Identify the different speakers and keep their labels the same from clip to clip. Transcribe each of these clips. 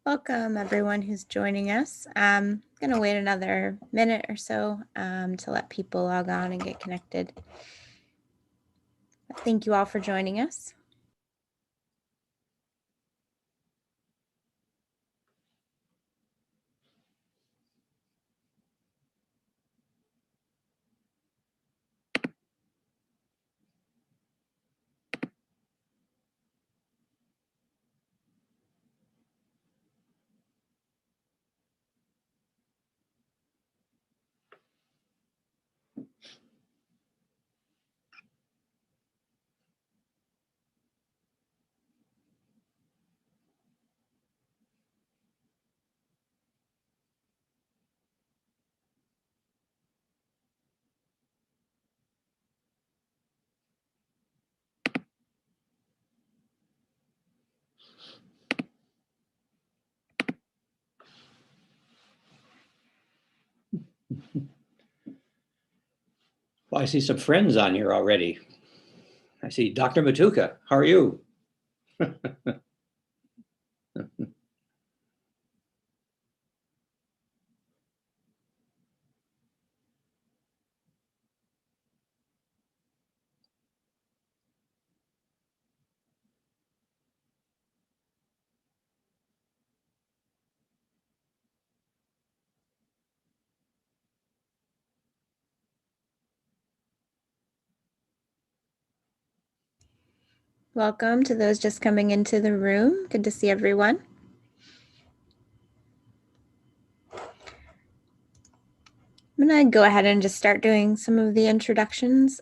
Speaker 1: Welcome everyone who's joining us. I'm going to wait another minute or so to let people log on and get connected. Thank you all for joining us.
Speaker 2: Well, I see some friends on here already. I see Dr. Matuka. How are you?
Speaker 1: Welcome to those just coming into the room. Good to see everyone. I'm going to go ahead and just start doing some of the introductions.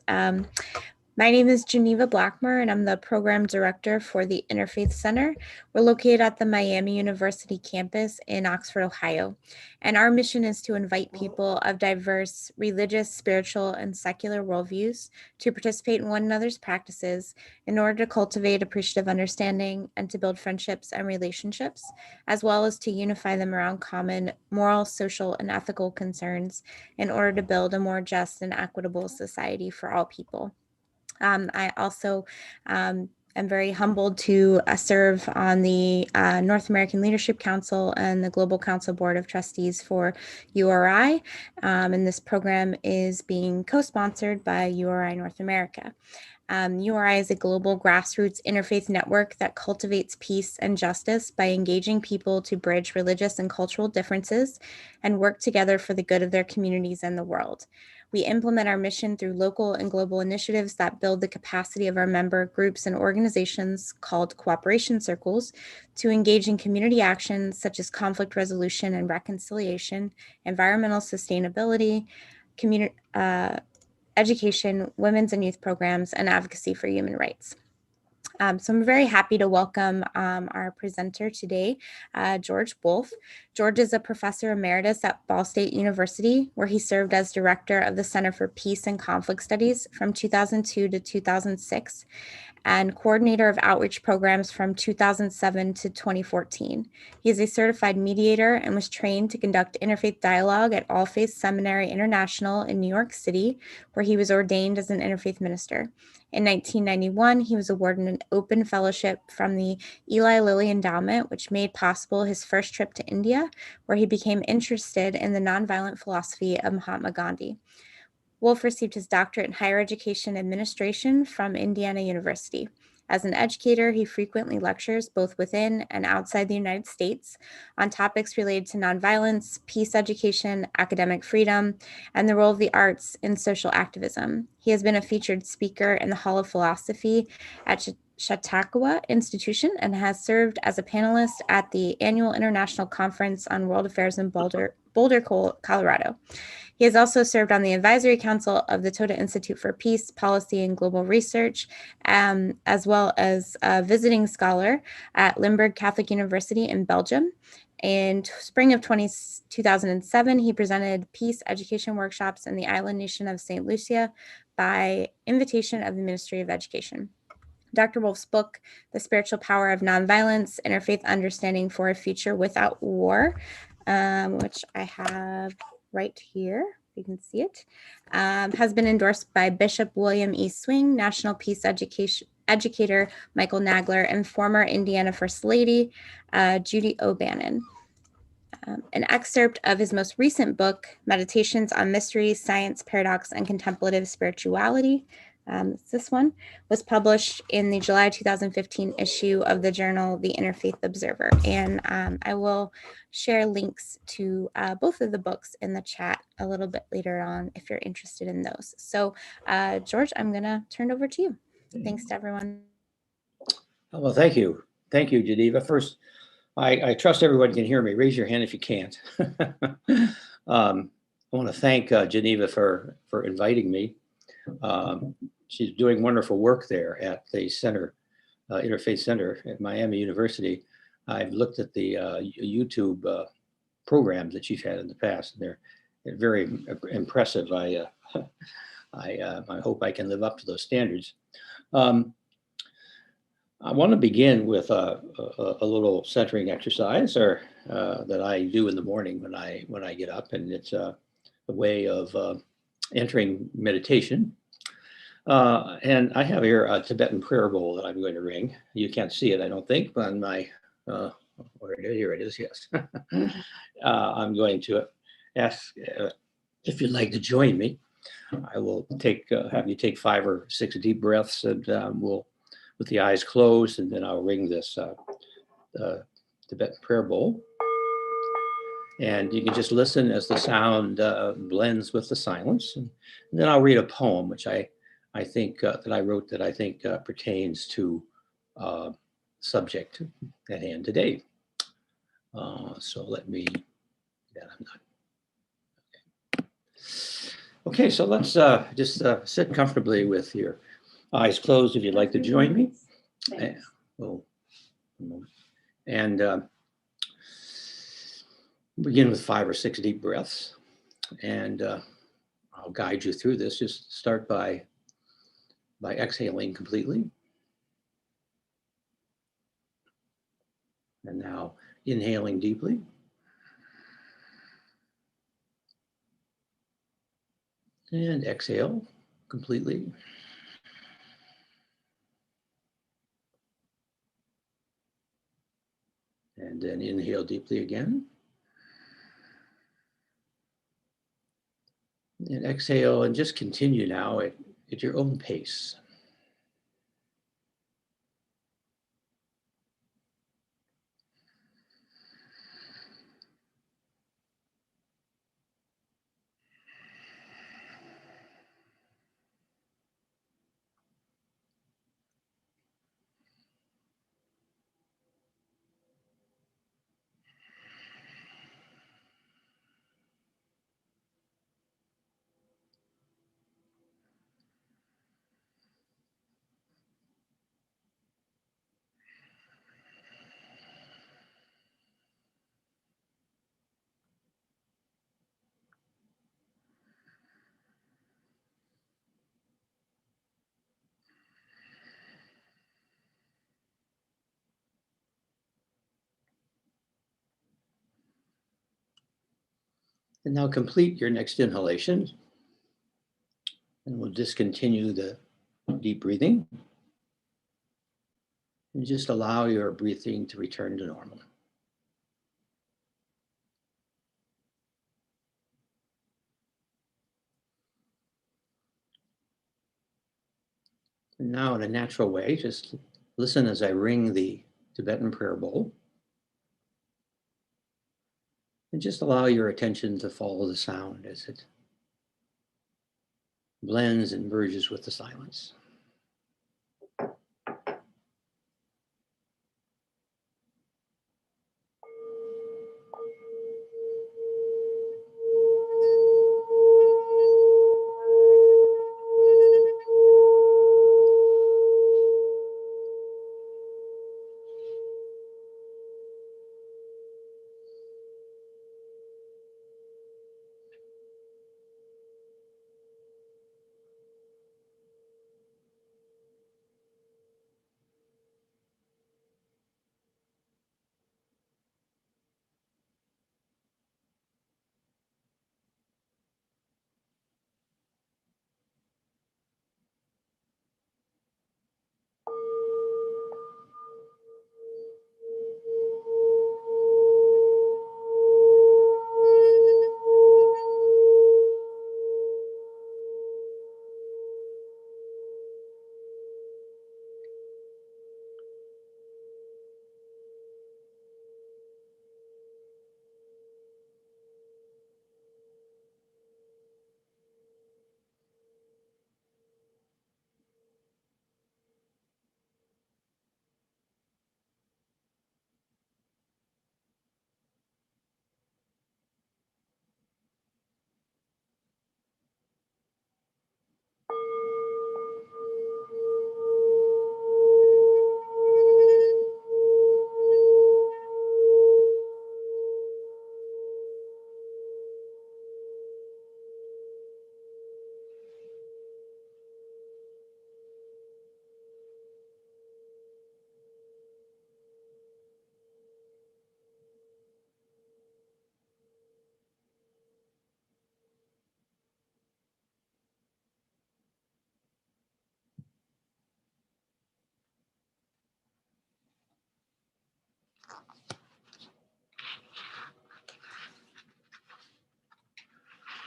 Speaker 1: My name is Geneva Blackmer, and I'm the Program Director for the Interfaith Center. We're located at the Miami University campus in Oxford, Ohio. And our mission is to invite people of diverse religious, spiritual, and secular worldviews to participate in one another's practices in order to cultivate appreciative understanding and to build friendships and relationships, as well as to unify them around common moral, social, and ethical concerns in order to build a more just and equitable society for all people. I also am very humbled to serve on the North American Leadership Council and the Global Council Board of Trustees for URI. And this program is being co-sponsored by URI North America. URI is a global grassroots interfaith network that cultivates peace and justice by engaging people to bridge religious and cultural differences and work together for the good of their communities and the world. We implement our mission through local and global initiatives that build the capacity of our member groups and organizations called cooperation circles to engage in community actions such as conflict resolution and reconciliation, environmental sustainability, education, women's and youth programs, and advocacy for human rights. So I'm very happy to welcome our presenter today, George Wolfe. George is a professor emeritus at Ball State University, where he served as director of the Center for Peace and Conflict Studies from 2002 to 2006, and coordinator of outreach programs from 2007 to 2014. He is a certified mediator and was trained to conduct interfaith dialogue at All Faith Seminary International in New York City, where he was ordained as an interfaith minister. In 1991, he was awarded an open fellowship from the Eli Lilly Endowment, which made possible his first trip to India, where he became interested in the nonviolent philosophy of Mahatma Gandhi. Wolfe received his doctorate in higher education administration from Indiana University. As an educator, he frequently lectures both within and outside the United States on topics related to nonviolence, peace education, academic freedom, and the role of the arts in social activism. He has been a featured speaker in the Hall of Philosophy at Chautauqua Institution and has served as a panelist at the annual International Conference on World Affairs in Boulder, Colorado. He has also served on the advisory council of the Toda Institute for Peace, Policy, and Global Research, as well as a visiting scholar at Limburg Catholic University in Belgium. In spring of 2007, he presented peace education workshops in the island nation of St. Lucia by invitation of the Ministry of Education. Dr. Wolfe's book, The Spiritual Power of Nonviolence, Interfaith Understanding for a Future Without War, which I have right here, you can see it, has been endorsed by Bishop William E. Swing, National Peace educator Michael Nagler, and former Indiana First Lady Judy O'Bannon. An excerpt of his most recent book, Meditations on Mystery, Science, Paradox, and Contemplative Spirituality. This one was published in the July 2015 issue of the journal The Interfaith Observer. And I will share links to both of the books in the chat a little bit later on if you're interested in those. So, George, I'm going to turn it over to you. Thanks to everyone.
Speaker 2: Well, thank you. Thank you, Geneva. First, I trust everyone can hear me. Raise your hand if you can't. I want to thank Geneva for inviting me. She's doing wonderful work there at the center, Interfaith Center at Miami University. I've looked at the YouTube programs that she's had in the past, and they're very impressive. I hope I can live up to those standards. I want to begin with a little centering exercise, or that I do in the morning when I get up, and it's a way of entering meditation. And I have here a Tibetan prayer bowl that I'm going to ring. You can't see it, I don't think, but on my here it is. Yes, I'm going to ask if you'd like to join me. I will have you take 5 or 6 deep breaths, and we'll, with the eyes closed, and then I'll ring this Tibetan prayer bowl. And you can just listen as the sound blends with the silence. And then I'll read a poem, which I think that I wrote that I think pertains to subject at hand today. So let me, I'm not. Okay, so let's just sit comfortably with your eyes closed if you'd like to join me. And begin with 5 or 6 deep breaths. And I'll guide you through this. Just start by exhaling completely. And now inhaling deeply. And exhale completely. And then inhale deeply again. And exhale, and just continue now at your own pace. And now complete your next inhalation. And we'll discontinue the deep breathing. And just allow your breathing to return to normal. And now in a natural way, just listen as I ring the Tibetan prayer bowl. And just allow your attention to follow the sound as it blends and merges with the silence.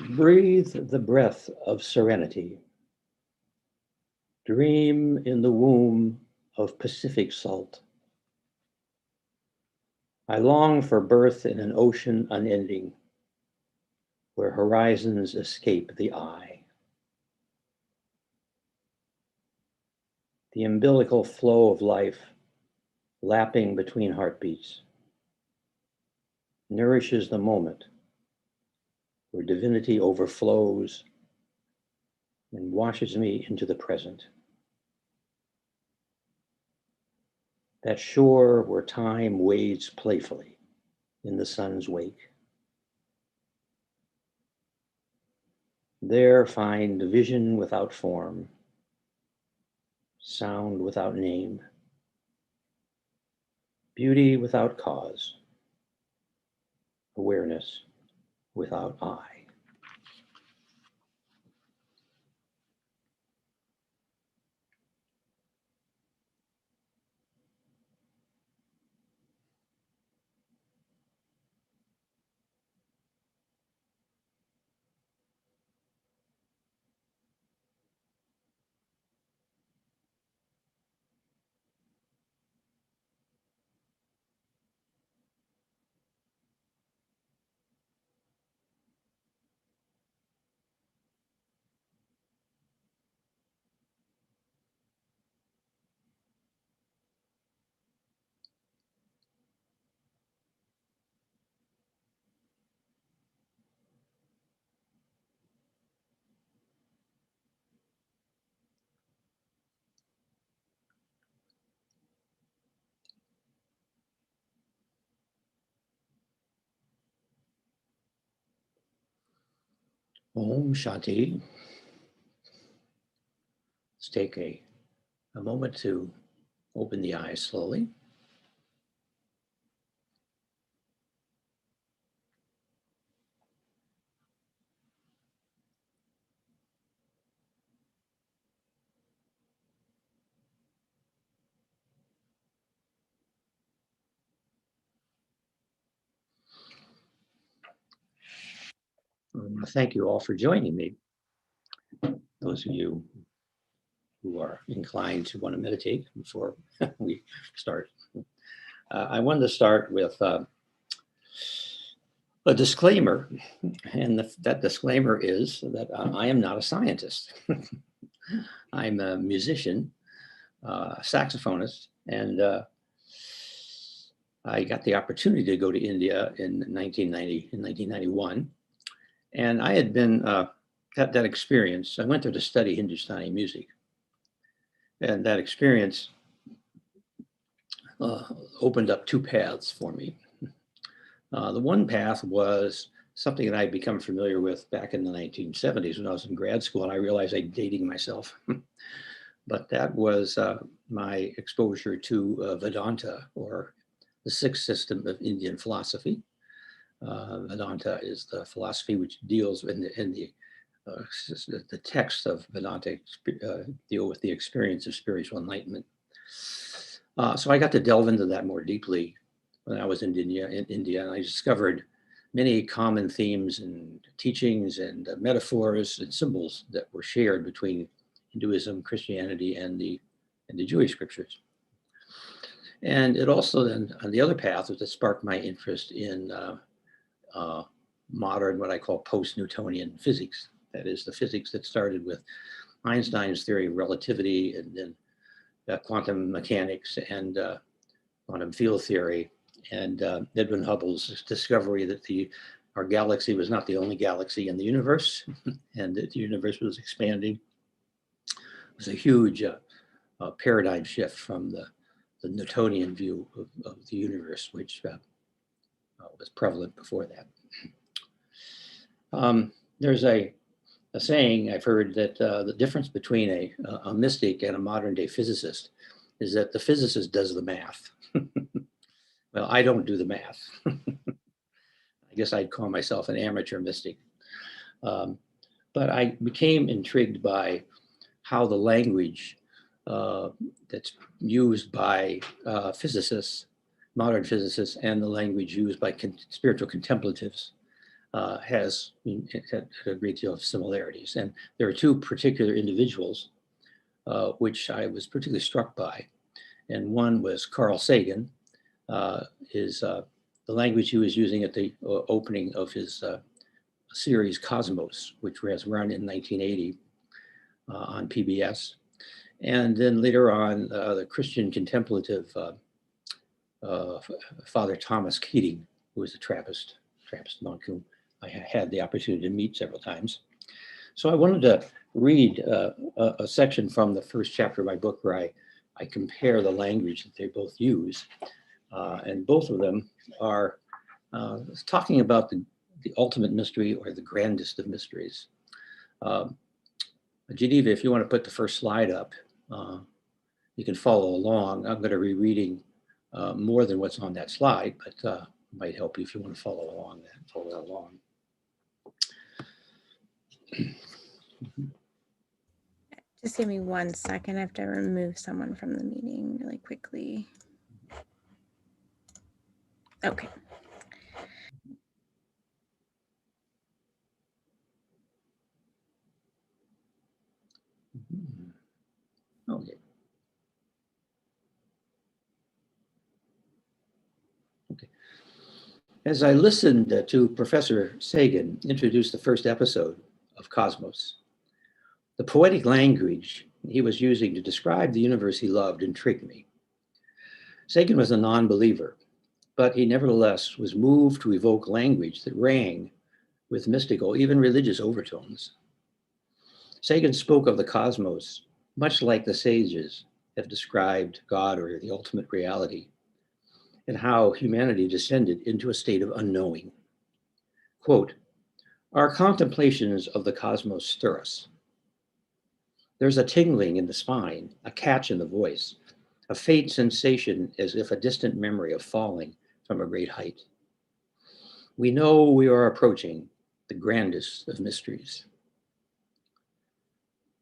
Speaker 2: Breathe the breath of serenity. Dream in the womb of Pacific salt. I long for birth in an ocean unending, where horizons escape the eye. The umbilical flow of life, lapping between heartbeats, nourishes the moment where divinity overflows and washes me into the present. That shore where time wades playfully in the sun's wake. There find vision without form, sound without name, beauty without cause, awareness without I. Om Shanti. Let's take a moment to open the eyes slowly. Thank you all for joining me. Those of you who are inclined to want to meditate before we start. I wanted to start with a disclaimer, and that disclaimer is that I am not a scientist. I'm a musician, saxophonist, and I got the opportunity to go to India in 1991, and I had been that experience. I went there to study Hindustani music, and that experience opened up two paths for me. The one path was something that I'd become familiar with back in the 1970s when I was in grad school, and I realized I'm dating myself. But that was my exposure to Vedanta, or the sixth system of Indian philosophy. Vedanta is the philosophy which deals the text of Vedanta deal with the experience of spiritual enlightenment. So I got to delve into that more deeply when I was in India, and I discovered many common themes and teachings and metaphors and symbols that were shared between Hinduism, Christianity, and the Jewish scriptures. And it also then, on the other path, was to spark my interest in modern, what I call post-Newtonian physics. That is the physics that started with Einstein's theory of relativity, and then quantum mechanics and quantum field theory, and Edwin Hubble's discovery that our galaxy was not the only galaxy in the universe, and that the universe was expanding. It was a huge paradigm shift from the Newtonian view of the universe, which was prevalent before that. There's a saying I've heard that the difference between a mystic and a modern day physicist is that the physicist does the math. Well, I don't do the math. I guess I'd call myself an amateur mystic. But I became intrigued by how the language that's used by physicists, modern physicists, and the language used by spiritual contemplatives has a great deal of similarities. And there are two particular individuals which I was particularly struck by. And one was Carl Sagan, the language he was using at the opening of his series Cosmos, which has run in 1980 on PBS. And then later on, the Christian contemplative Father Thomas Keating, who was a Trappist monk whom I had the opportunity to meet several times. So I wanted to read a section from the first chapter of my book where I compare the language that they both use. And both of them are talking about the ultimate mystery or the grandest of mysteries. Geneva, if you want to put the first slide up, you can follow along. I'm going to be reading more than what's on that slide, but it might help you if you want to follow along.
Speaker 1: Just give me 1 second. I have to remove someone from the meeting really quickly. Okay.
Speaker 2: Okay. As I listened to Professor Sagan introduce the first episode of Cosmos, the poetic language he was using to describe the universe he loved intrigued me. Sagan was a non-believer, but he nevertheless was moved to evoke language that rang with mystical, even religious overtones. Sagan spoke of the cosmos, much like the sages have described God or the ultimate reality, and how humanity descended into a state of unknowing. Quote, "Our contemplations of the cosmos stir us. There's a tingling in the spine, a catch in the voice, a faint sensation as if a distant memory of falling from a great height. We know we are approaching the grandest of mysteries."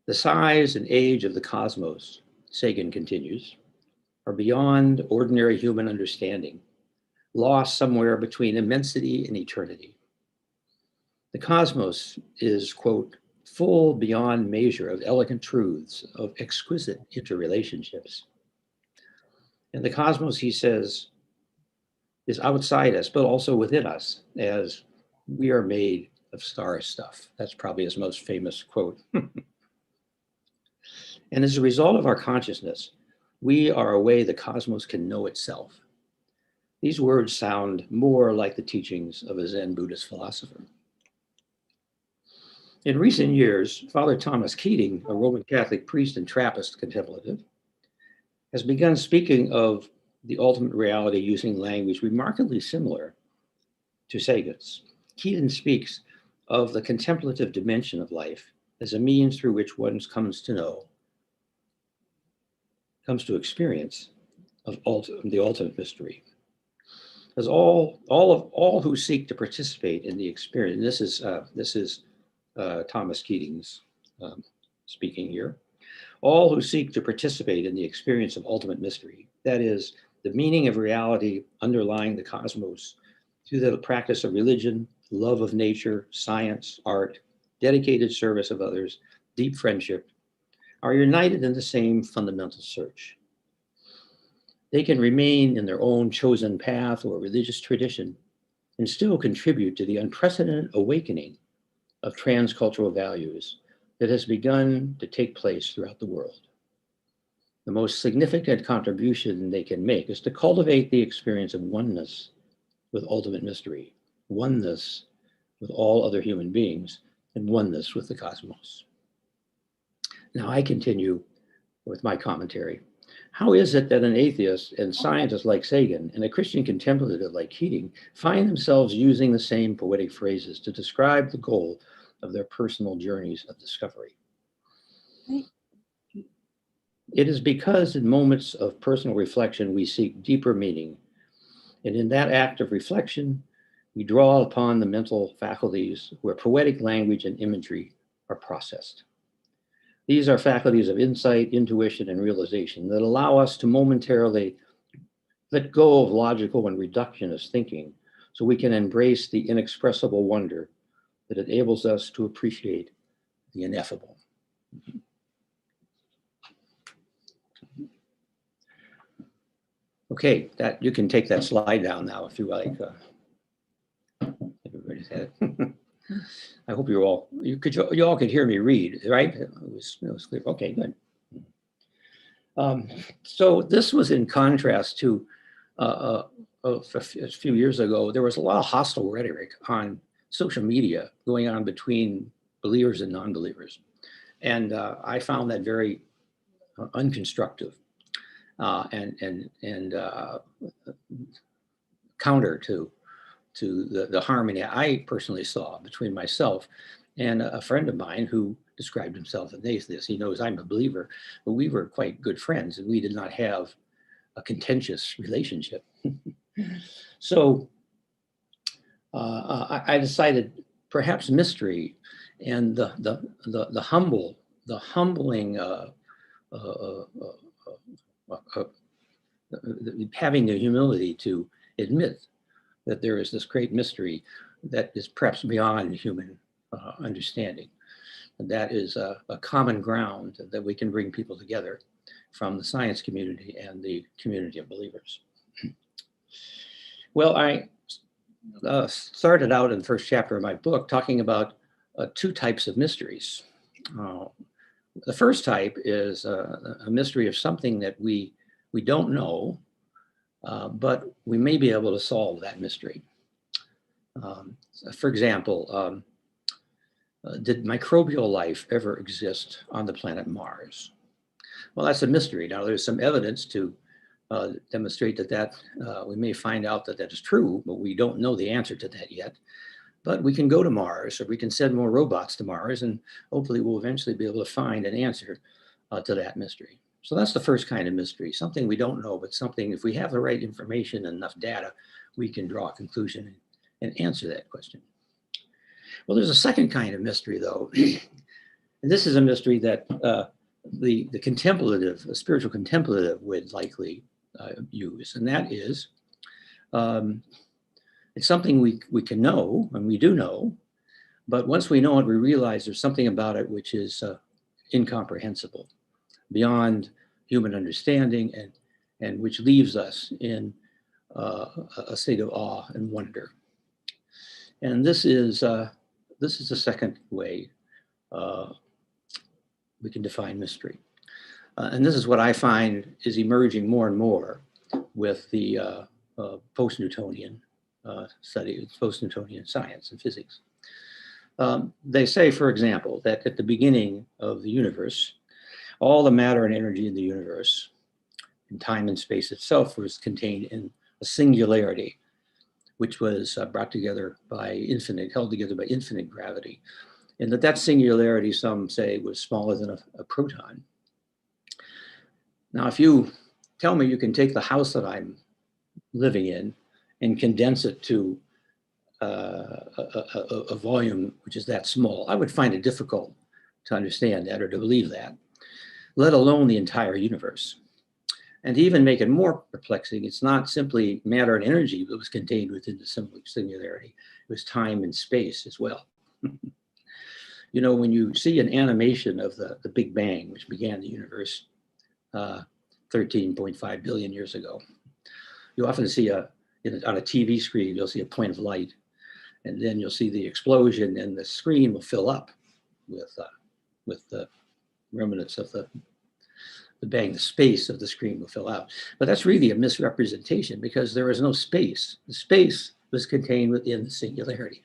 Speaker 2: The size and age of the cosmos, Sagan continues, are beyond ordinary human understanding, lost somewhere between immensity and eternity. The cosmos is, quote, "full beyond measure of elegant truths, of exquisite interrelationships." And the cosmos, he says, is outside us, but also within us, as we are made of star stuff. That's probably his most famous quote. And as a result of our consciousness, we are a way the cosmos can know itself. These words sound more like the teachings of a Zen Buddhist philosopher. In recent years, Father Thomas Keating, a Roman Catholic priest and Trappist contemplative, has begun speaking of the ultimate reality using language remarkably similar to Sagan's. Keating speaks of the contemplative dimension of life as a means through which one comes to experience of the ultimate mystery. As all who seek to participate in the experience, and this is Thomas Keating's speaking here. All who seek to participate in the experience of ultimate mystery, that is, the meaning of reality underlying the cosmos, through the practice of religion, love of nature, science, art, dedicated service of others, deep friendship, are united in the same fundamental search. They can remain in their own chosen path or religious tradition and still contribute to the unprecedented awakening of transcultural values that has begun to take place throughout the world. The most significant contribution they can make is to cultivate the experience of oneness with ultimate mystery, oneness with all other human beings, and oneness with the cosmos. Now I continue with my commentary. How is it that an atheist and scientist like Sagan and a Christian contemplative like Keating find themselves using the same poetic phrases to describe the goal of their personal journeys of discovery? It is because in moments of personal reflection, we seek deeper meaning. And in that act of reflection, we draw upon the mental faculties where poetic language and imagery are processed. These are faculties of insight, intuition, and realization that allow us to momentarily let go of logical and reductionist thinking so we can embrace the inexpressible wonder that enables us to appreciate the ineffable. Okay, that you can take that slide down now if you like. Everybody's had it. I hope you all could hear me read, right? It was clear. Okay, good. So this was in contrast to a few years ago. There was a lot of hostile rhetoric on social media going on between believers and non-believers, and I found that very unconstructive and counter to the harmony I personally saw between myself and a friend of mine who described himself as atheist. He knows I'm a believer, but we were quite good friends and we did not have a contentious relationship. So I decided perhaps mystery and the humbling having the humility to admit that there is this great mystery that is perhaps beyond human understanding. And that is a common ground that we can bring people together from the science community and the community of believers. Well, I started out in the first chapter of my book talking about two types of mysteries. The first type is a mystery of something that we don't know, but we may be able to solve that mystery. For example, did microbial life ever exist on the planet Mars? Well, that's a mystery. Now, there's some evidence to demonstrate that we may find out that is true, but we don't know the answer to that yet. But we can go to Mars, or we can send more robots to Mars, and hopefully we'll eventually be able to find an answer to that mystery. So that's the first kind of mystery, something we don't know, but something, if we have the right information and enough data, we can draw a conclusion and answer that question. Well, there's a second kind of mystery, though. And this is a mystery that the contemplative, a spiritual contemplative would likely use, and that is, it's something we can know, and we do know, but once we know it, we realize there's something about it which is incomprehensible, beyond human understanding, and which leaves us in a state of awe and wonder. And this is the second way we can define mystery. And this is what I find is emerging more and more with the post-Newtonian study, post-Newtonian science and physics. They say, for example, that at the beginning of the universe, all the matter and energy in the universe, and time and space itself, was contained in a singularity, which was brought together by held together by infinite gravity. And that singularity, some say, was smaller than a proton. Now, if you tell me you can take the house that I'm living in and condense it to a volume which is that small, I would find it difficult to understand that or to believe that, let alone the entire universe. And to even make it more perplexing, it's not simply matter and energy that was contained within the singularity. It was time and space as well. You know, when you see an animation of the Big Bang, which began the universe 13.5 billion years ago, you often see on a TV screen, you'll see a point of light, and then you'll see the explosion, and the screen will fill up with the remnants of the bang. The space of the screen will fill out. But that's really a misrepresentation, because there is no space. The space was contained within the singularity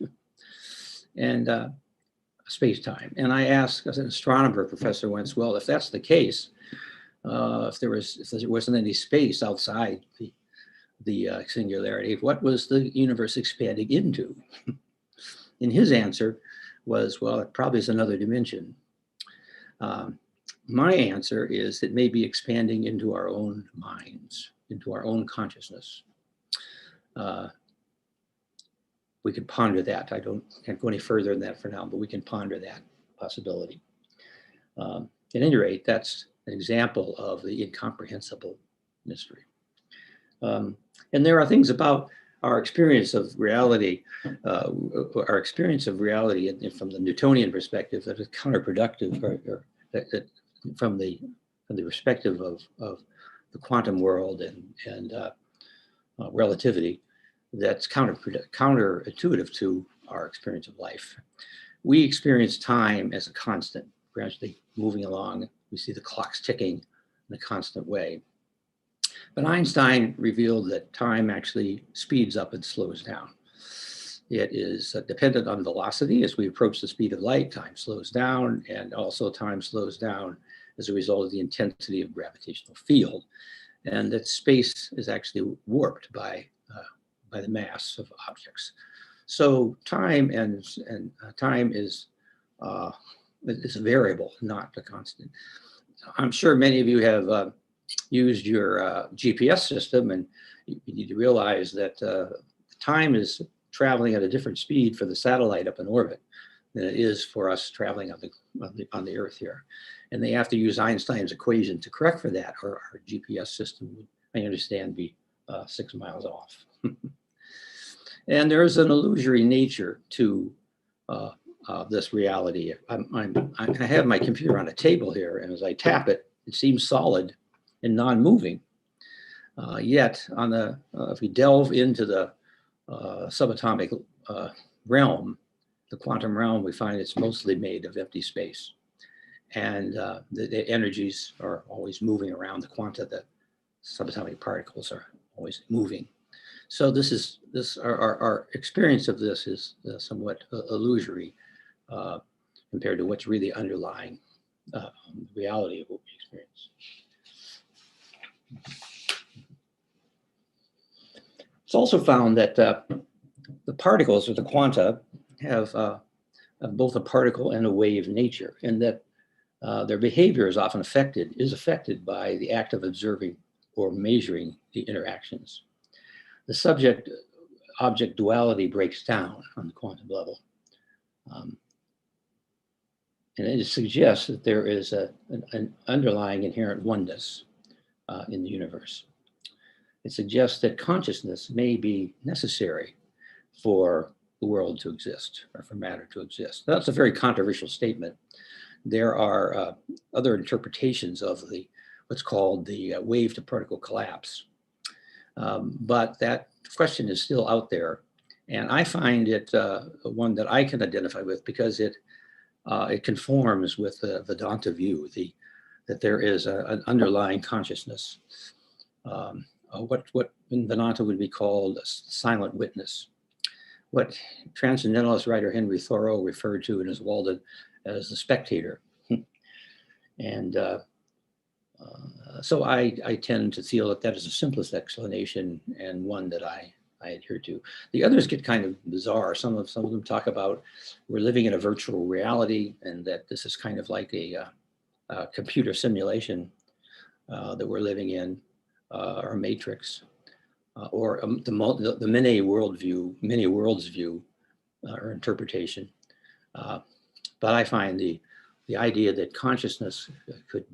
Speaker 2: and space-time. And I asked, as an astronomer professor once, well, if that's the case, if there wasn't any space outside the singularity, what was the universe expanding into? And his answer was, well, it probably is another dimension. My answer is it may be expanding into our own minds, into our own consciousness. We could ponder that. I can't go any further than that for now, but we can ponder that possibility. At any rate, that's an example of the incomprehensible mystery. And there are things about our experience of reality, from the Newtonian perspective, that is counterproductive, that from the perspective of the quantum world and relativity, that's counterintuitive to our experience of life. We experience time as a constant, gradually moving along. We see the clocks ticking in a constant way. But Einstein revealed that time actually speeds up and slows down. It is dependent on velocity. As we approach the speed of light, time slows down, and also time slows down as a result of the intensity of gravitational field. And that space is actually warped by the mass of objects. So time is a variable, not a constant. I'm sure many of you have used your GPS system, and you need to realize that time is traveling at a different speed for the satellite up in orbit than it is for us traveling on the Earth here. And they have to use Einstein's equation to correct for that, or our GPS system would, I understand, be 6 miles off. And there is an illusory nature to this reality. I have my computer on a table here, and as I tap it, it seems solid and non-moving. Yet, if we delve into the subatomic realm, the quantum realm, we find it's mostly made of empty space. And the energies are always moving around the quanta. The subatomic particles are always moving. So our experience of this is somewhat illusory compared to what's really underlying reality of what we experience. It's also found that the particles, or the quanta, have both a particle and a wave nature, and that their behavior is often affected by the act of observing or measuring the interactions. The subject-object duality breaks down on the quantum level. And it suggests that there is an underlying inherent oneness in the universe. It suggests that consciousness may be necessary for the world to exist, or for matter to exist. That's a very controversial statement. There are other interpretations of what's called the wave-to-particle collapse. But that question is still out there. And I find it one that I can identify with, because it conforms with the Vedanta view, that there is an underlying consciousness, what in Vedanta would be called a silent witness, what transcendentalist writer Henry Thoreau referred to in his Walden as the spectator. And so I tend to feel that is the simplest explanation, and one that I adhere to. The others get kind of bizarre. Some of them talk about we're living in a virtual reality, and that this is kind of like a computer simulation that we're living in, or a matrix, or the many worlds view or interpretation. But I find the idea that consciousness could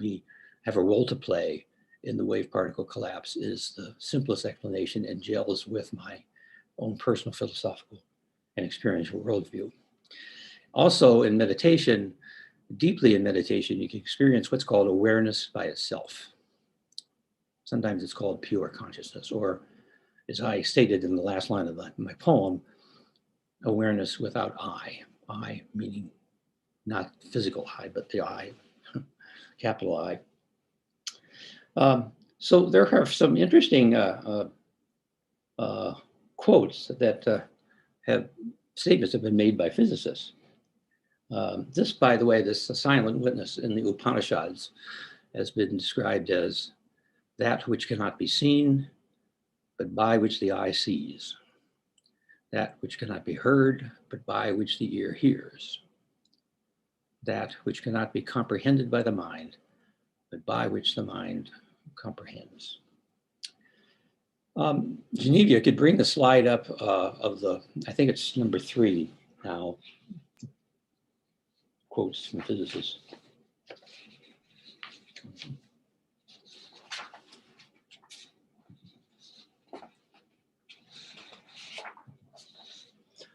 Speaker 2: have a role to play in the wave-particle collapse is the simplest explanation, and gels with my own personal philosophical and experiential worldview. Also, in meditation, deeply in meditation, you can experience what's called awareness by itself. Sometimes it's called pure consciousness, or, as I stated in the last line of my poem, awareness without I. I meaning not physical I, but the I, capital I. So there are some interesting quotes that statements have been made by physicists. This, by the way, this silent witness in the Upanishads has been described as that which cannot be seen, but by which the eye sees. That which cannot be heard, but by which the ear hears. That which cannot be comprehended by the mind, but by which the mind comprehends. Genevieve could bring the slide up of I think it's number 3 now, quotes from physicists.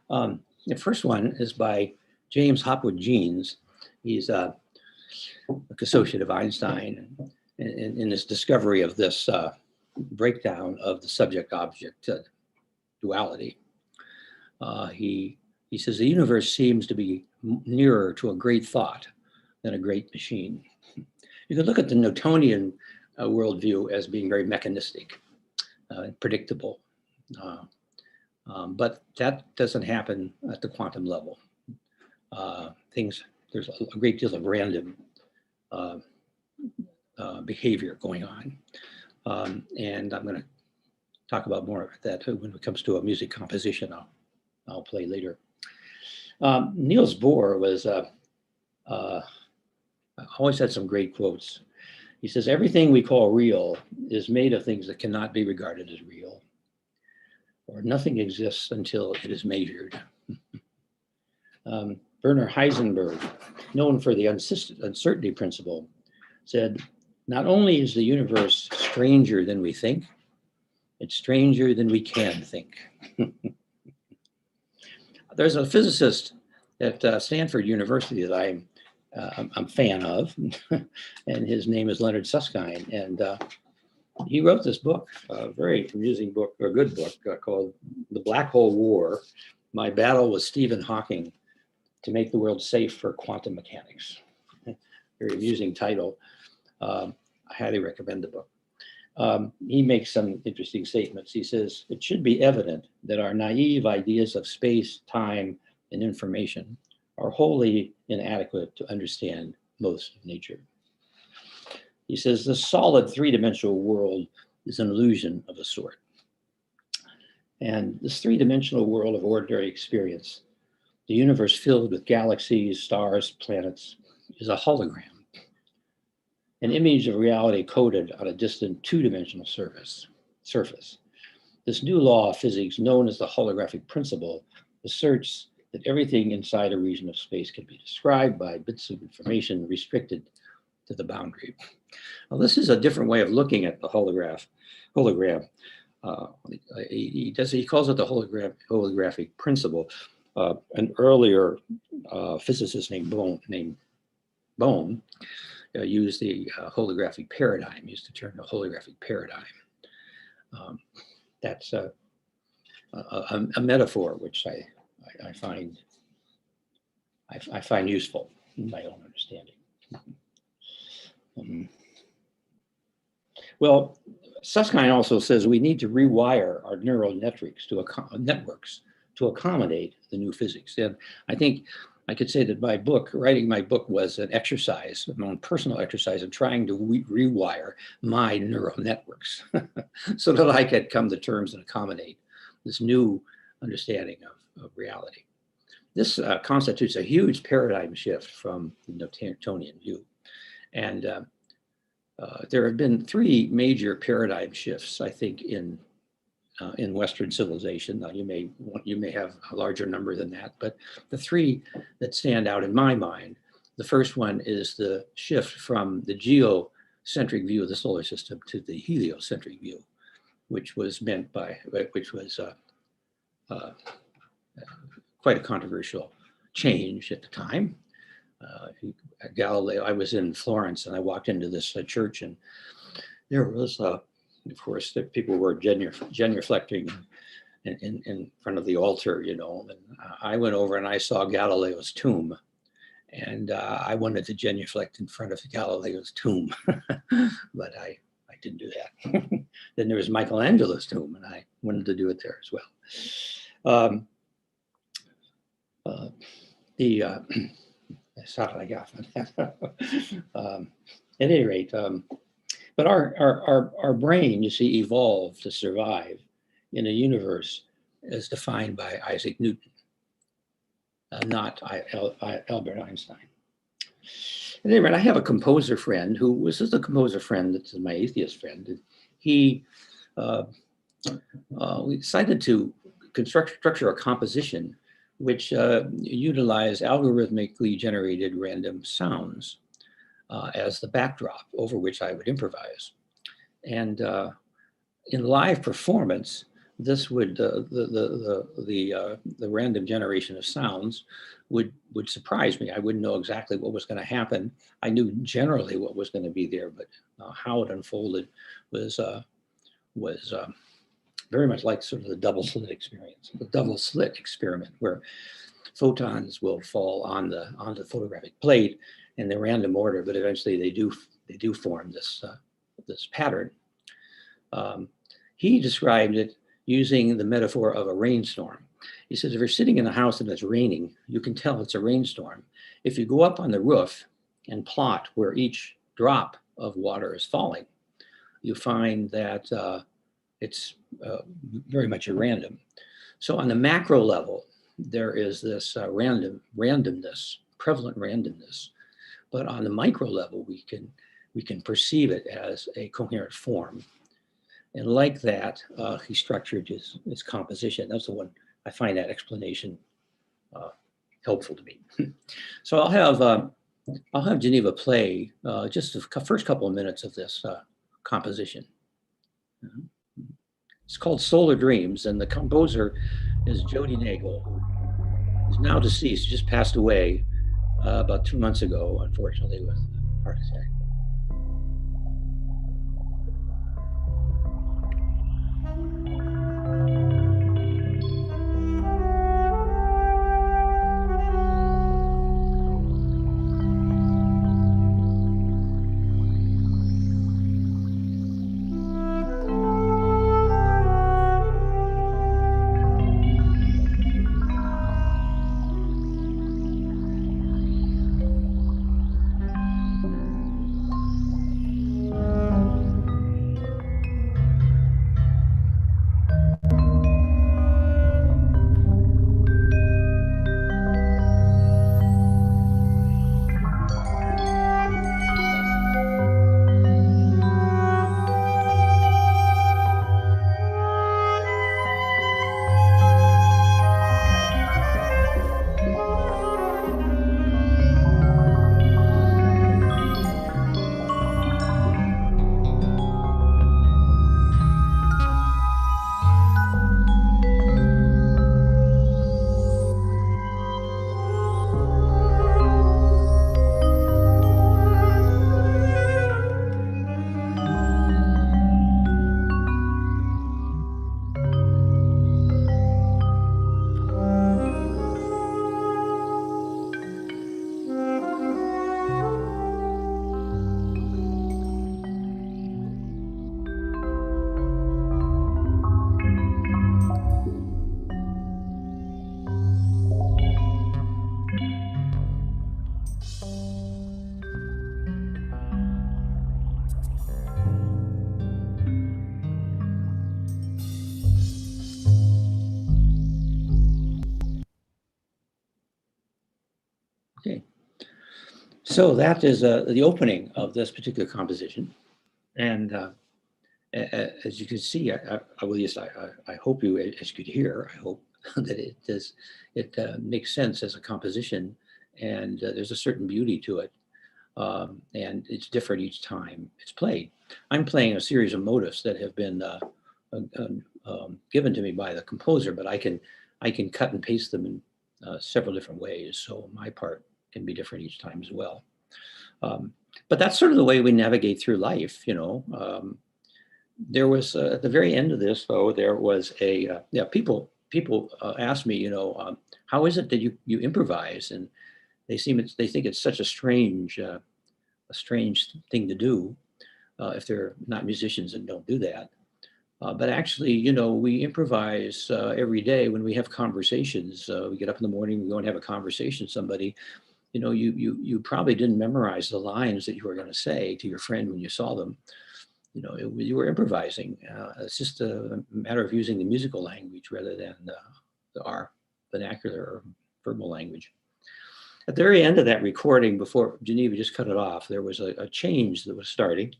Speaker 2: The first one is by James Hopwood Jeans. He's a associate of Einstein, in his discovery of this breakdown of the subject-object duality. He says the universe seems to be nearer to a great thought than a great machine. You could look at the Newtonian worldview as being very mechanistic, predictable, but that doesn't happen at the quantum level. There's a great deal of random behavior going on. And I'm going to talk about more of that when it comes to a music composition I'll play later. Niels Bohr was always had some great quotes. He says, everything we call real is made of things that cannot be regarded as real, or nothing exists until it is measured. Werner Heisenberg, known for the uncertainty principle, said, not only is the universe stranger than we think, it's stranger than we can think. There's a physicist at Stanford University that I'm a fan of, and his name is Leonard Susskind. And he wrote this book, a very amusing book, or a good book, called The Black Hole War, My Battle with Stephen Hawking to Make the World Safe for Quantum Mechanics. Very amusing title. I highly recommend the book. He makes some interesting statements. He says, it should be evident that our naive ideas of space, time, and information are wholly inadequate to understand most of nature. He says, the solid three-dimensional world is an illusion of a sort. And this three-dimensional world of ordinary experience, the universe filled with galaxies, stars, planets, is a hologram, an image of reality coded on a distant two-dimensional surface. This new law of physics, known as the holographic principle, asserts that everything inside a region of space can be described by bits of information restricted to the boundary. Now, this is a different way of looking at the hologram. He calls it the holographic principle. An earlier physicist named Bohm used the holographic paradigm, used the term the holographic paradigm. That's a metaphor which I find useful in my own understanding. Well, Susskind also says we need to rewire our neural networks to accommodate the new physics. And I think I could say that writing my book was an exercise, my own personal exercise in trying to rewire my neural networks so that I could come to terms and accommodate this new understanding of reality. This constitutes a huge paradigm shift from the Newtonian view. And there have been three major paradigm shifts, I think, in Western civilization. Now, you may have a larger number than that, but the three that stand out in my mind, the first one is the shift from the geocentric view of the solar system to the heliocentric view, which was quite a controversial change at the time. Galileo, I was in Florence and I walked into this church, and there was, of course, the people were genuflecting in front of the altar, and I went over and I saw Galileo's tomb, and I wanted to genuflect in front of Galileo's tomb, but I didn't do that. Then there was Michelangelo's tomb, and I wanted to do it there as well. That's how I got from that. At any rate, but our brain, you see, evolved to survive in a universe as defined by Isaac Newton, not Albert Einstein. At any rate, I have a composer friend this is a composer friend that's my atheist friend. We decided to structure a composition which utilize algorithmically generated random sounds as the backdrop over which I would improvise. And in live performance, this would the random generation of sounds would surprise me. I wouldn't know exactly what was going to happen. I knew generally what was going to be there, but how it unfolded was very much like sort of the double slit experience, the double slit experiment, where photons will fall on the photographic plate in the random order, but eventually they do form this pattern. He described it using the metaphor of a rainstorm. He says, if you're sitting in a house and it's raining, you can tell it's a rainstorm. If you go up on the roof and plot where each drop of water is falling, you find that it's very much at random. So on the macro level, there is this randomness, prevalent randomness. But on the micro level, we can perceive it as a coherent form. And like that, he structured his composition. That's the one I find that explanation helpful to me. So I'll have Geneva play just the first couple of minutes of this composition. It's called Solar Dreams, and the composer is Jody Nagel, who is now deceased, just passed away about 2 months ago, unfortunately, with a heart attack. Okay, so that is the opening of this particular composition, and as you can see, I hope you, as you could hear, I hope that it makes sense as a composition, and there's a certain beauty to it, and it's different each time it's played. I'm playing a series of motifs that have been given to me by the composer, but I can cut and paste them in several different ways, so my part can be different each time as well. But that's sort of the way we navigate through life, you know. There was at the very end of this, though, there was people ask me, you know, how is it that you improvise? And they think it's such a strange thing to do if they're not musicians and don't do that. But actually, you know, we improvise every day when we have conversations. We get up in the morning, we go and have a conversation with somebody. You know, you probably didn't memorize the lines that you were going to say to your friend when you saw them. You know, you were improvising. It's just a matter of using the musical language rather than our vernacular or verbal language. At the very end of that recording, before Geneva just cut it off, there was a change that was starting,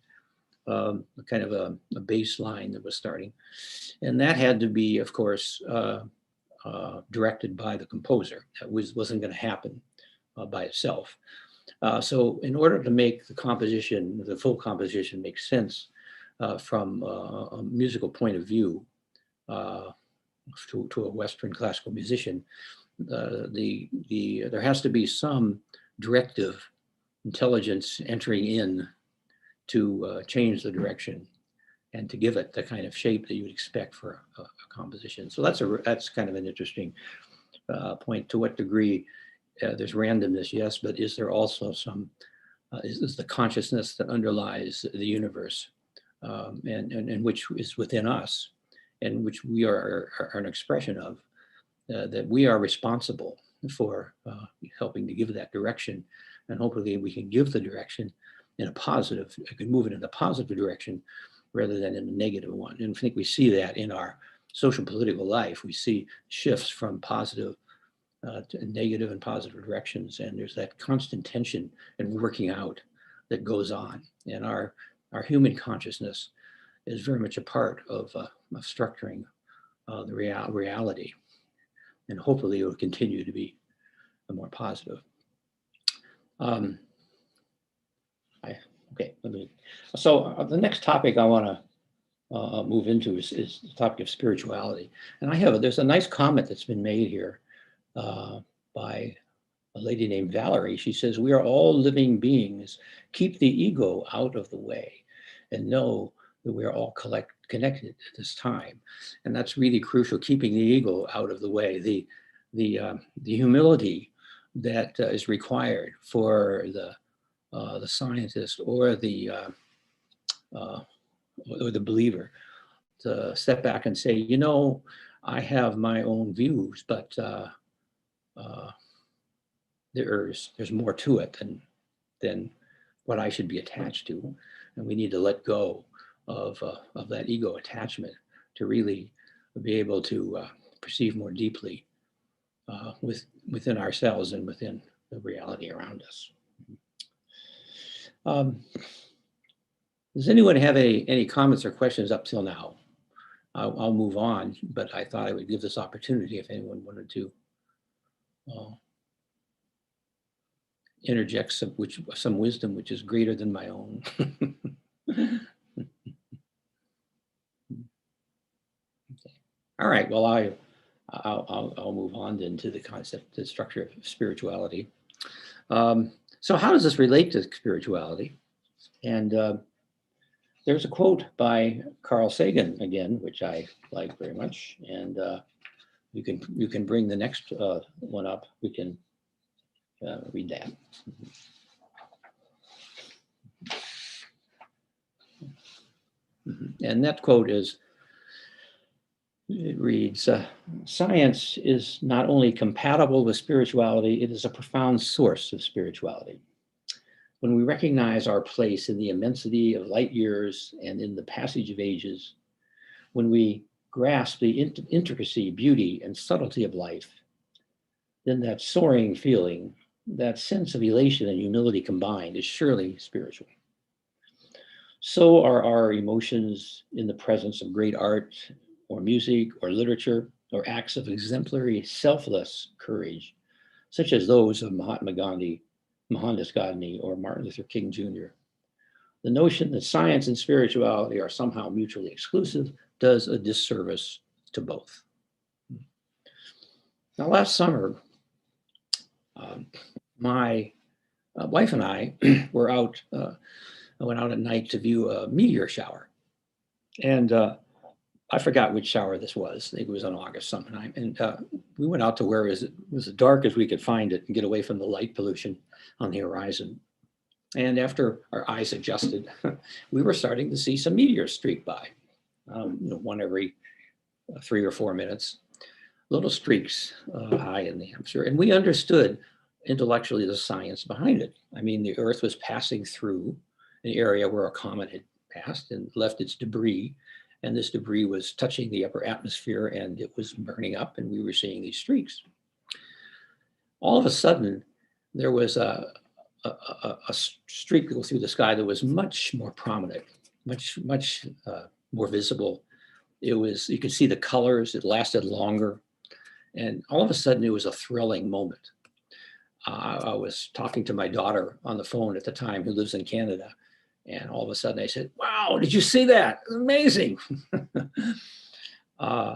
Speaker 2: kind of a bass line that was starting. And that had to be, of course, directed by the composer. That wasn't going to happen by itself. So in order to make the full composition make sense from a musical point of view, uh, to a Western classical musician, there has to be some directive intelligence entering in to change the direction and to give it the kind of shape that you would expect for a composition. So that's kind of an interesting point. To what degree there's randomness, yes, but is there also some is the consciousness that underlies the universe and which is within us and which we are an expression of, that we are responsible for helping to give that direction, and hopefully we can give the direction in a positive, I can move it in a positive direction rather than in a negative one. And I think we see that in our social political life. We see shifts from positive to negative and positive directions, and there's that constant tension and working out that goes on. And our human consciousness is very much a part of structuring the reality, and hopefully it will continue to be more positive. So the next topic I want to move into is the topic of spirituality. And there's a nice comment that's been made here by a lady named Valerie. She says, "We are all living beings. Keep the ego out of the way and know that we are all connected at this time." And that's really crucial, keeping the ego out of the way. The humility that is required for the scientist or the believer to step back and say, you know, I have my own views, but there's more to it than what I should be attached to, and we need to let go of that ego attachment to really be able to perceive more deeply within ourselves and within the reality around us. Does anyone have any comments or questions up till now? I'll move on, but I thought I would give this opportunity if anyone wanted to interject some wisdom which is greater than my own. Okay. All right. Well, I'll move on then to the concept, the structure of spirituality. So how does this relate to spirituality? And there's a quote by Carl Sagan again, which I like very much. And you can bring the next one up. We can read that. And that quote reads, "Science is not only compatible with spirituality, it is a profound source of spirituality. When we recognize our place in the immensity of light years and in the passage of ages, when we grasp the intricacy, beauty, and subtlety of life, then that soaring feeling, that sense of elation and humility combined, is surely spiritual. So are our emotions in the presence of great art or music or literature or acts of exemplary selfless courage, such as those of Mahatma Gandhi, Mohandas Gandhi, or Martin Luther King Jr. The notion that science and spirituality are somehow mutually exclusive does a disservice to both." Now, last summer, my wife and I were out. I went out at night to view a meteor shower, and I forgot which shower this was. I think it was in August sometime, and we went out to where it was as dark as we could find it and get away from the light pollution on the horizon. And after our eyes adjusted, we were starting to see some meteors streak by, one every 3 or 4 minutes, little streaks high in the atmosphere. And we understood intellectually the science behind it. I mean, the Earth was passing through an area where a comet had passed and left its debris. And this debris was touching the upper atmosphere and it was burning up, and we were seeing these streaks. All of a sudden, there was a streak go through the sky that was much more prominent, much more visible. You could see the colors, it lasted longer. And all of a sudden, it was a thrilling moment. I was talking to my daughter on the phone at the time, who lives in Canada. And all of a sudden I said, "Wow, did you see that? Amazing." Uh,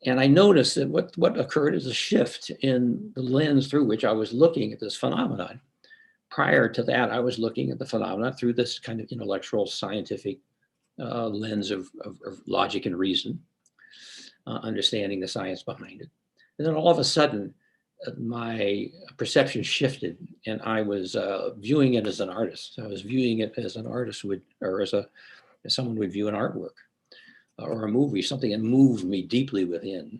Speaker 2: and I noticed that what occurred is a shift in the lens through which I was looking at this phenomenon. Prior to that, I was looking at the phenomenon through this kind of intellectual, scientific lens of logic and reason, understanding the science behind it. And then all of a sudden, my perception shifted, and I was viewing it as an artist. I was viewing it as an artist would, or as someone would view an artwork or a movie, something that moved me deeply within.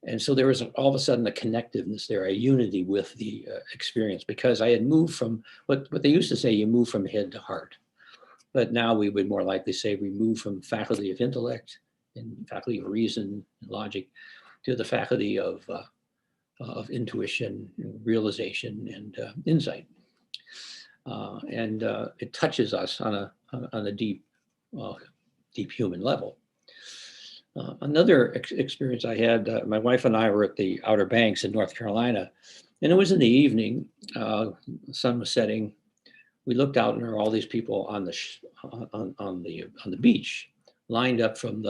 Speaker 2: And so there was all of a sudden a connectiveness there, a unity with the experience, because I had moved from what they used to say, you move from head to heart. But now we would more likely say we move from faculty of intellect and faculty of reason and logic to the faculty of intuition, realization, and insight. And it touches us on a deep, deep human level. Another experience I had, my wife and I were at the Outer Banks in North Carolina, and it was in the evening. The sun was setting. We looked out, and there were all these people on the beach, lined up from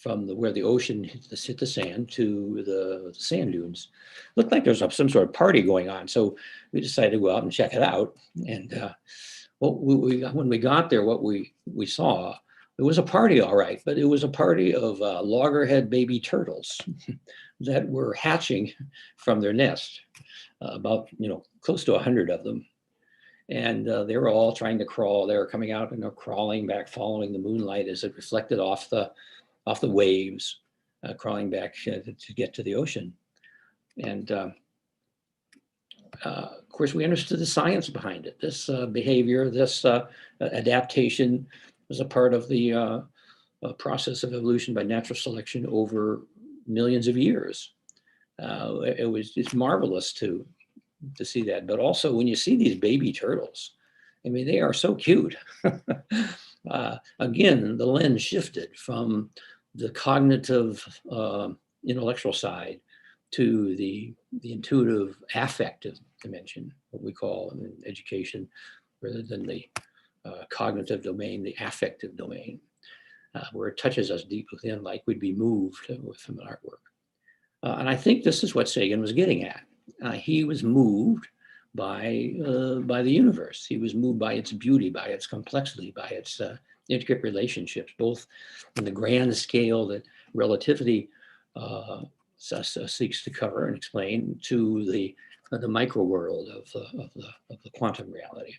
Speaker 2: where the ocean hit the sand to the sand dunes. Looked like there was some sort of party going on, so we decided to go out and check it out. And when we got there, what we saw, it was a party, all right, but it was a party of loggerhead baby turtles that were hatching from their nest, about close to 100 of them. And they were all trying to crawl. They were coming out and they're crawling back, following the moonlight as it reflected off the waves, crawling back to get to the ocean. And of course, we understood the science behind it. This behavior, this adaptation was a part of the process of evolution by natural selection over millions of years. It's marvelous to see that. But also when you see these baby turtles, I mean, they are so cute. Again, the lens shifted from the cognitive, intellectual side to the intuitive, affective dimension, what we call in education, rather than the cognitive domain, the affective domain, where it touches us deep within, like we'd be moved from an artwork. And I think this is what Sagan was getting at. He was moved by the universe. He was moved by its beauty, by its complexity, by its intricate relationships, both in the grand scale that relativity seeks to cover and explain, to the micro world of the quantum reality.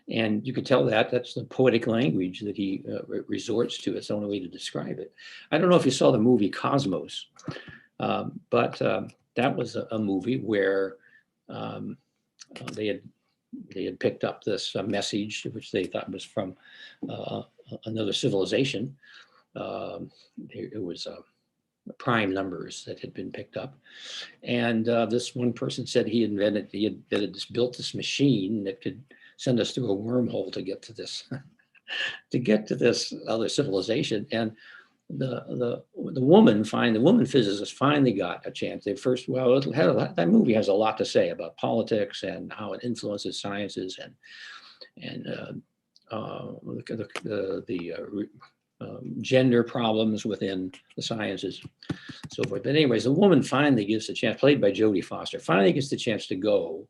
Speaker 2: And you can tell that's the poetic language that he resorts to. It's the only way to describe it. I don't know if you saw the movie Cosmos, but that was a movie where they had picked up this message, which they thought was from another civilization. It was prime numbers that had been picked up, and this one person said he had built this machine that could send us through a wormhole to get to this other civilization. And the woman physicist finally got a chance. That movie has a lot to say about politics and how it influences sciences and the gender problems within the sciences, so forth. But anyways, the woman finally gets the chance, played by Jodie Foster, finally gets the chance to go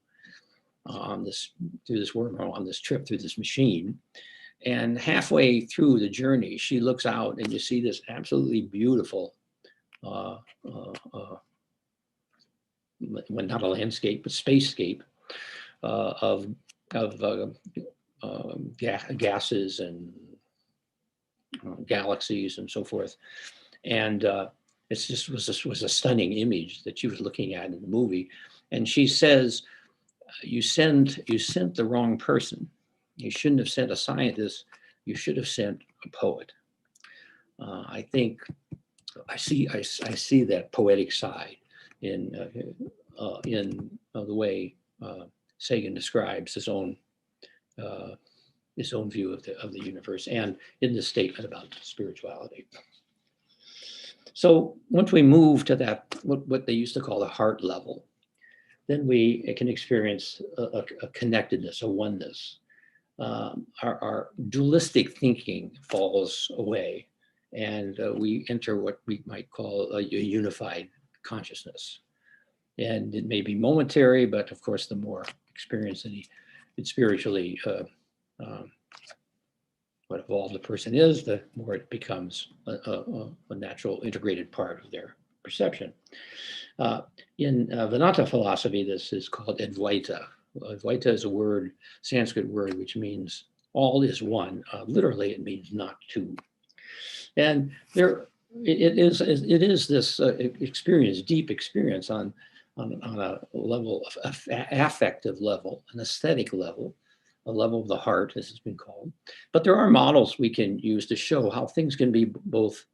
Speaker 2: through this wormhole, on this trip through this machine. And halfway through the journey, she looks out and you see this absolutely beautiful, well, not a landscape, but spacescape of gases and galaxies and so forth. And it just was a stunning image that she was looking at in the movie. And she says, you sent the wrong person. You shouldn't have sent a scientist. You should have sent a poet. I think I see that poetic side in the way Sagan describes his own view of the universe, and in this statement about spirituality. So once we move to that, what they used to call the heart level, then we can experience a connectedness, a oneness. Our dualistic thinking falls away, and we enter what we might call a unified consciousness. And it may be momentary, but of course, the more experienced it spiritually, what evolved the person is, the more it becomes a natural integrated part of their perception. In Vedanta philosophy, this is called Advaita. Advaita is a word, Sanskrit word, which means all is one. Literally, it means not two. And it is this experience, deep experience on a level of affective level, an aesthetic level, a level of the heart, as it's been called. But there are models we can use to show how things can be both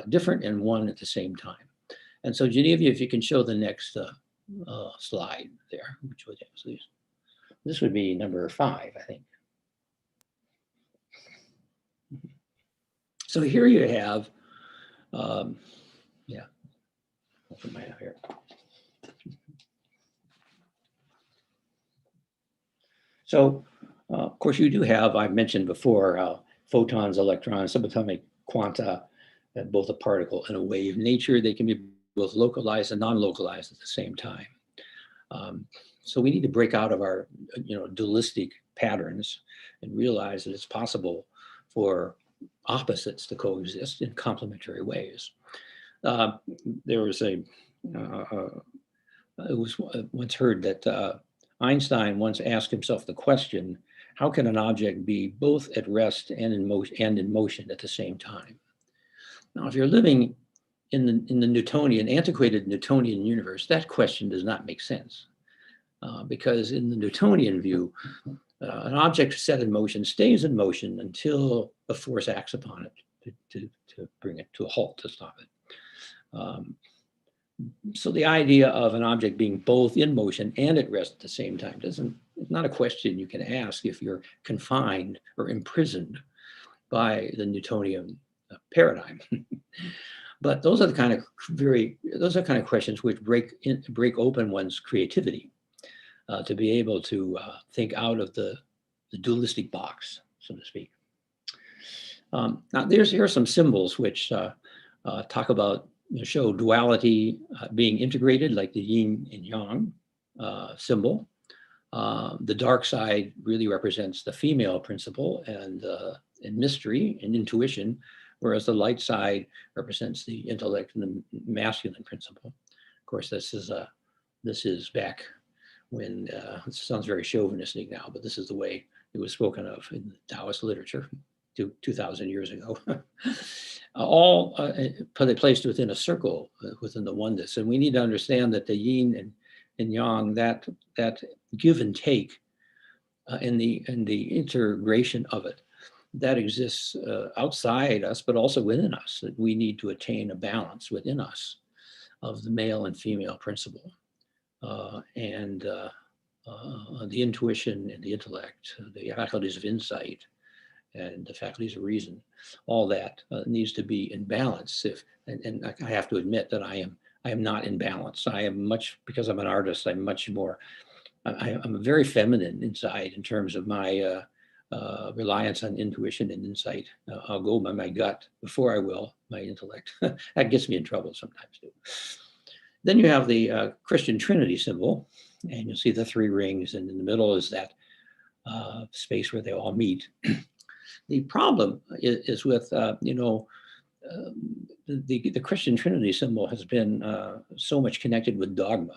Speaker 2: different and one at the same time. And so, Genevieve, if you can show the next slide there, which would have this would be number 5, I think. So here you have, yeah, open my here. So, of course, you do have, I've mentioned before, photons, electrons, subatomic quanta, both a particle and a wave. Nature, they can be both localized and non-localized at the same time. So we need to break out of our, dualistic patterns and realize that it's possible for opposites to coexist in complementary ways. There was it was once heard that Einstein once asked himself the question, how can an object be both at rest and in motion at the same time? Now, if you're living in the Newtonian, antiquated Newtonian universe, that question does not make sense. Because in the Newtonian view, an object set in motion stays in motion until a force acts upon it to bring it to a halt, to stop it. So the idea of an object being both in motion and at rest at the same time it's not a question you can ask if you're confined or imprisoned by the Newtonian paradigm. But those are the kind of questions which break open one's creativity to be able to think out of the dualistic box, so to speak. Now, here are some symbols which talk about, show duality being integrated, like the yin and yang symbol. The dark side really represents the female principle and mystery and intuition, whereas the light side represents the intellect and the masculine principle. Of course, this is back when, it sounds very chauvinistic now, but this is the way it was spoken of in the Taoist literature 2,000 years ago. All placed within a circle, within the oneness. And we need to understand that the yin and yang, that give and take and the integration of it, that exists outside us, but also within us, that we need to attain a balance within us of the male and female principle. And the intuition and the intellect, the faculties of insight, and the faculties of reason, all that needs to be in balance. And I have to admit that I am not in balance. I am much, because I'm an artist, I'm much more, I'm very feminine inside in terms of my reliance on intuition and insight. I'll go by my gut before I will my intellect. That gets me in trouble sometimes too. Then you have the Christian Trinity symbol, and you'll see the 3 rings, and in the middle is that space where they all meet. The problem is with, the Christian Trinity symbol has been so much connected with dogma.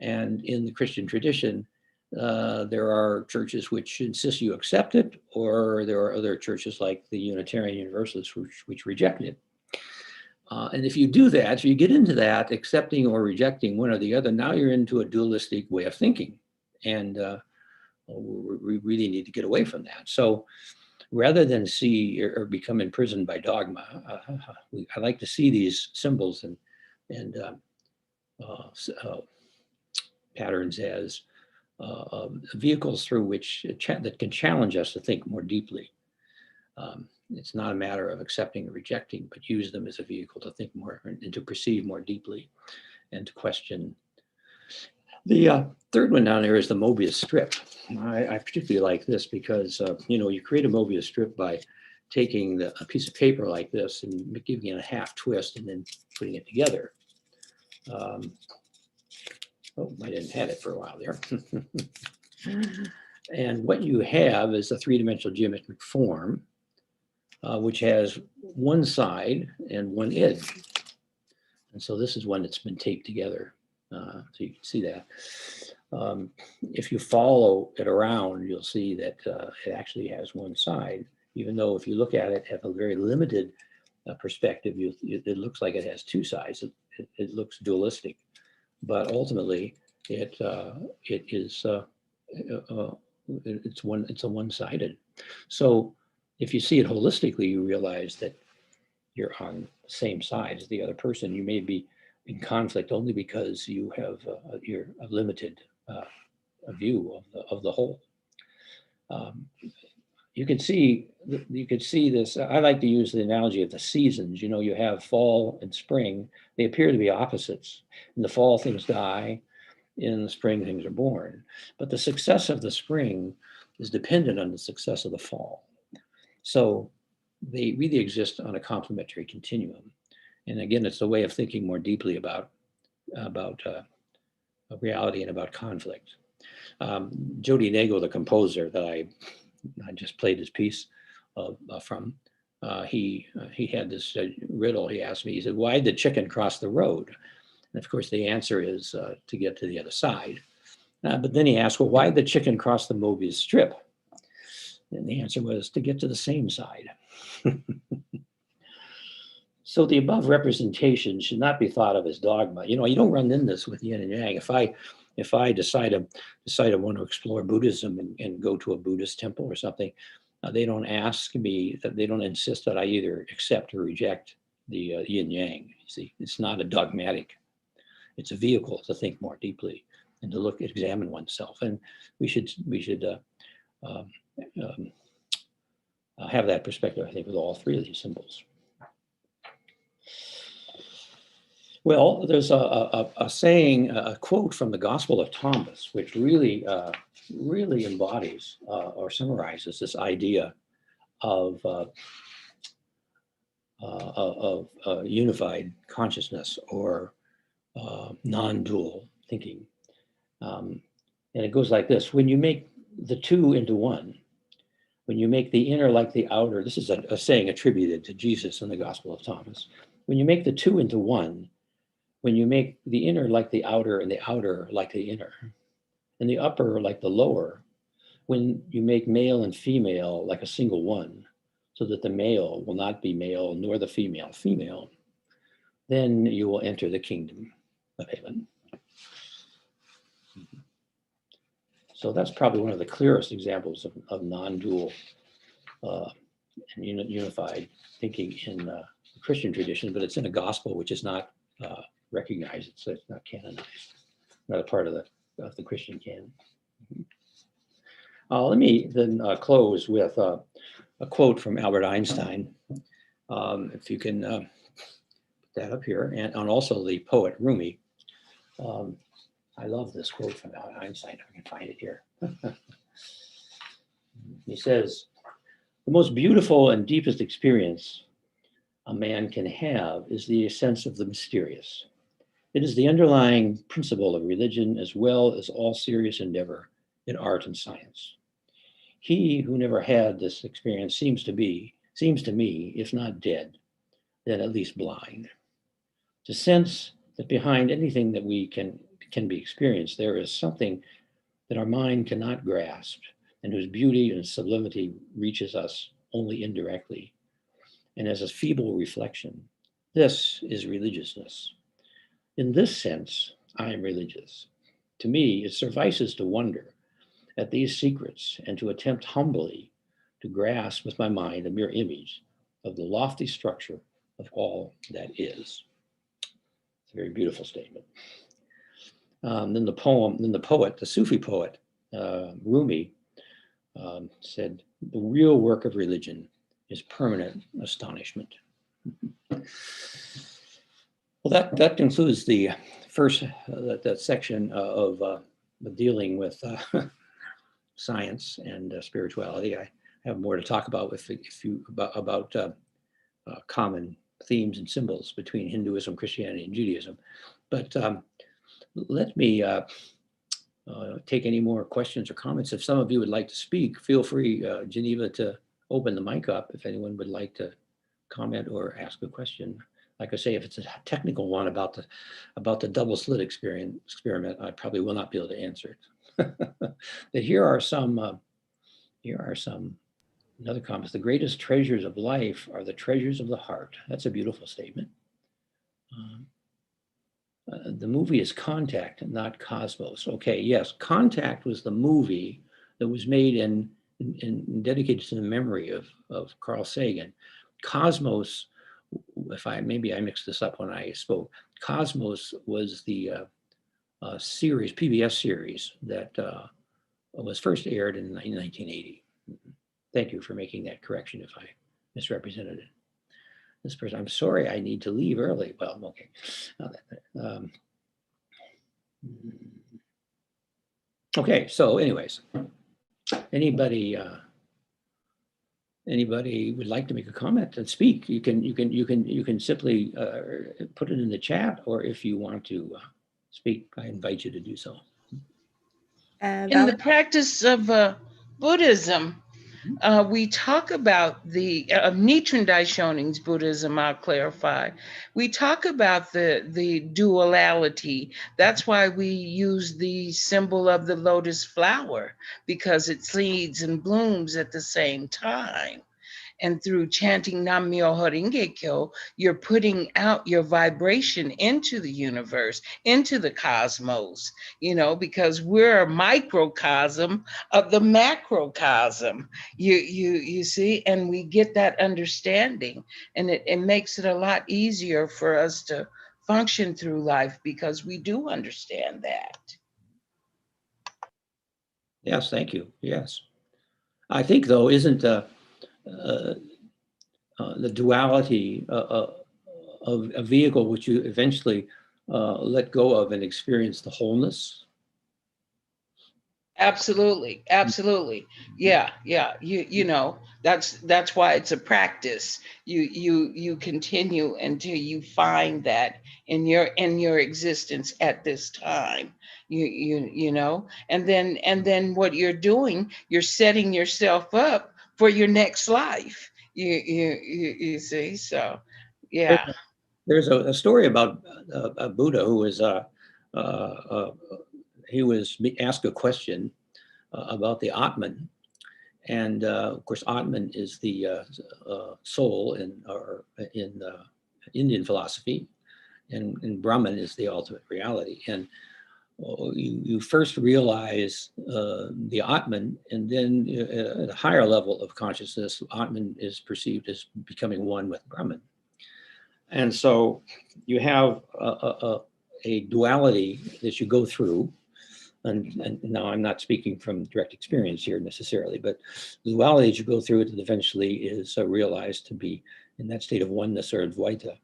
Speaker 2: And in the Christian tradition, there are churches which insist you accept it, or there are other churches like the Unitarian Universalists which reject it. And if you do that, if you get into that, accepting or rejecting one or the other, now you're into a dualistic way of thinking. And we really need to get away from that. So rather than see or become imprisoned by dogma, I like to see these symbols and patterns as vehicles through which that can challenge us to think more deeply. It's not a matter of accepting or rejecting, but use them as a vehicle to think more and to perceive more deeply and to question. The third one down there is the Mobius strip. I particularly like this because, you create a Mobius strip by taking a piece of paper like this and giving it a half twist and then putting it together. Oh, I didn't have it for a while there. And what you have is a three-dimensional geometric form, which has one side and one edge. And so this is one that's been taped together. So you can see that. If you follow it around, you'll see that it actually has one side, even though if you look at it at a very limited perspective, it looks like it has two sides. It looks dualistic, but ultimately it's a one-sided. So if you see it holistically, you realize that you're on the same side as the other person. You may be in conflict only because you have you're a limited view of the whole. You could see this. I like to use the analogy of the seasons. You know, you have fall and spring. They appear to be opposites. In the fall, things die. In the spring, things are born. But the success of the spring is dependent on the success of the fall. So they really exist on a complementary continuum. And again, it's a way of thinking more deeply about reality and about conflict. Jody Nagle, the composer that I just played his piece from, he had this riddle. He asked me, he said, why did the chicken cross the road? And of course, the answer is to get to the other side. But then he asked, well, why did the chicken cross the Mobius strip? And the answer was to get to the same side. So the above representation should not be thought of as dogma. You know, you don't run in this with yin and yang. If I decide I want to explore Buddhism and go to a Buddhist temple or something, they don't ask me, that they don't insist that I either accept or reject the yin yang. You see, it's not a dogmatic. It's a vehicle to think more deeply and to examine oneself. And we should have that perspective, I think, with all three of these symbols. Well, there's a saying, a quote from the Gospel of Thomas, which really embodies or summarizes this idea of unified consciousness or non-dual thinking. And it goes like this: when you make the two into one, when you make the inner like the outer, this is a saying attributed to Jesus in the Gospel of Thomas. When you make the two into one, when you make the inner like the outer and the outer like the inner, and the upper like the lower, when you make male and female like a single one, so that the male will not be male nor the female female, then you will enter the kingdom of heaven. So that's probably one of the clearest examples of non-dual and unified thinking in the Christian tradition, but it's in a gospel which is not recognized, so it's not canonized, not a part of the Christian canon. Let me then close with a quote from Albert Einstein. If you can put that up here, and also the poet Rumi. I love this quote from Albert Einstein. If I can find it here. He says, "The most beautiful and deepest experience a man can have is the sense of the mysterious. It is the underlying principle of religion as well as all serious endeavor in art and science. He who never had this experience seems to me, if not dead, then at least blind. To sense that behind anything that we can be experienced, there is something that our mind cannot grasp and whose beauty and sublimity reaches us only indirectly and as a feeble reflection. This is religiousness. In this sense, I am religious. To me, it suffices to wonder at these secrets and to attempt humbly to grasp with my mind a mere image of the lofty structure of all that is." It's a very beautiful statement. Then the poet, the Sufi poet, Rumi, said, "The real work of religion is permanent astonishment." Well, that concludes the first that section of dealing with science and spirituality. I have more to talk about if you about common themes and symbols between Hinduism, Christianity, and Judaism. But let me take any more questions or comments. If some of you would like to speak, feel free, Geneva, to open the mic up if anyone would like to comment or ask a question. Like I say, if it's a technical one about the double slit experiment, I probably will not be able to answer it. But here are some another comment. The greatest treasures of life are the treasures of the heart. That's a beautiful statement. The movie is Contact, not Cosmos. Okay, yes, Contact was the movie that was made and dedicated to the memory of Carl Sagan. Cosmos, maybe I mixed this up when I spoke. Cosmos was the series, PBS series that was first aired in 1980. Thank you for making that correction if I misrepresented it. This person, I'm sorry, I need to leave early. Well, okay. Okay, so anyways, anybody would like to make a comment and speak, you can simply put it in the chat, or if you want to speak, I invite you to do so.
Speaker 3: In the practice of Buddhism, we talk about the Nichiren Daishonin's Buddhism. I'll clarify. We talk about the duality. That's why we use the symbol of the lotus flower, because it seeds and blooms at the same time. And through chanting Nam Myoho Renge Kyo, you're putting out your vibration into the universe, into the cosmos, because we're a microcosm of the macrocosm, you see, and we get that understanding. And it makes it a lot easier for us to function through life because we do understand that.
Speaker 2: Yes, thank you. Yes. I think, though, isn't the duality of a vehicle which you eventually let go of and experience the wholeness?
Speaker 3: Absolutely. Yeah. That's why it's a practice. You continue until you find that in your existence at this time. And then what you're doing, you're setting yourself up for your next life. You see, so yeah.
Speaker 2: There's a story about a Buddha who was he was asked a question about the Atman, and of course Atman is the soul in Indian philosophy, and Brahman is the ultimate reality. And you first realize the Atman, and then at a higher level of consciousness, Atman is perceived as becoming one with Brahman. And so you have a duality that you go through. And now I'm not speaking from direct experience here necessarily, but the duality that you go through it eventually is realized to be in that state of oneness or Advaita.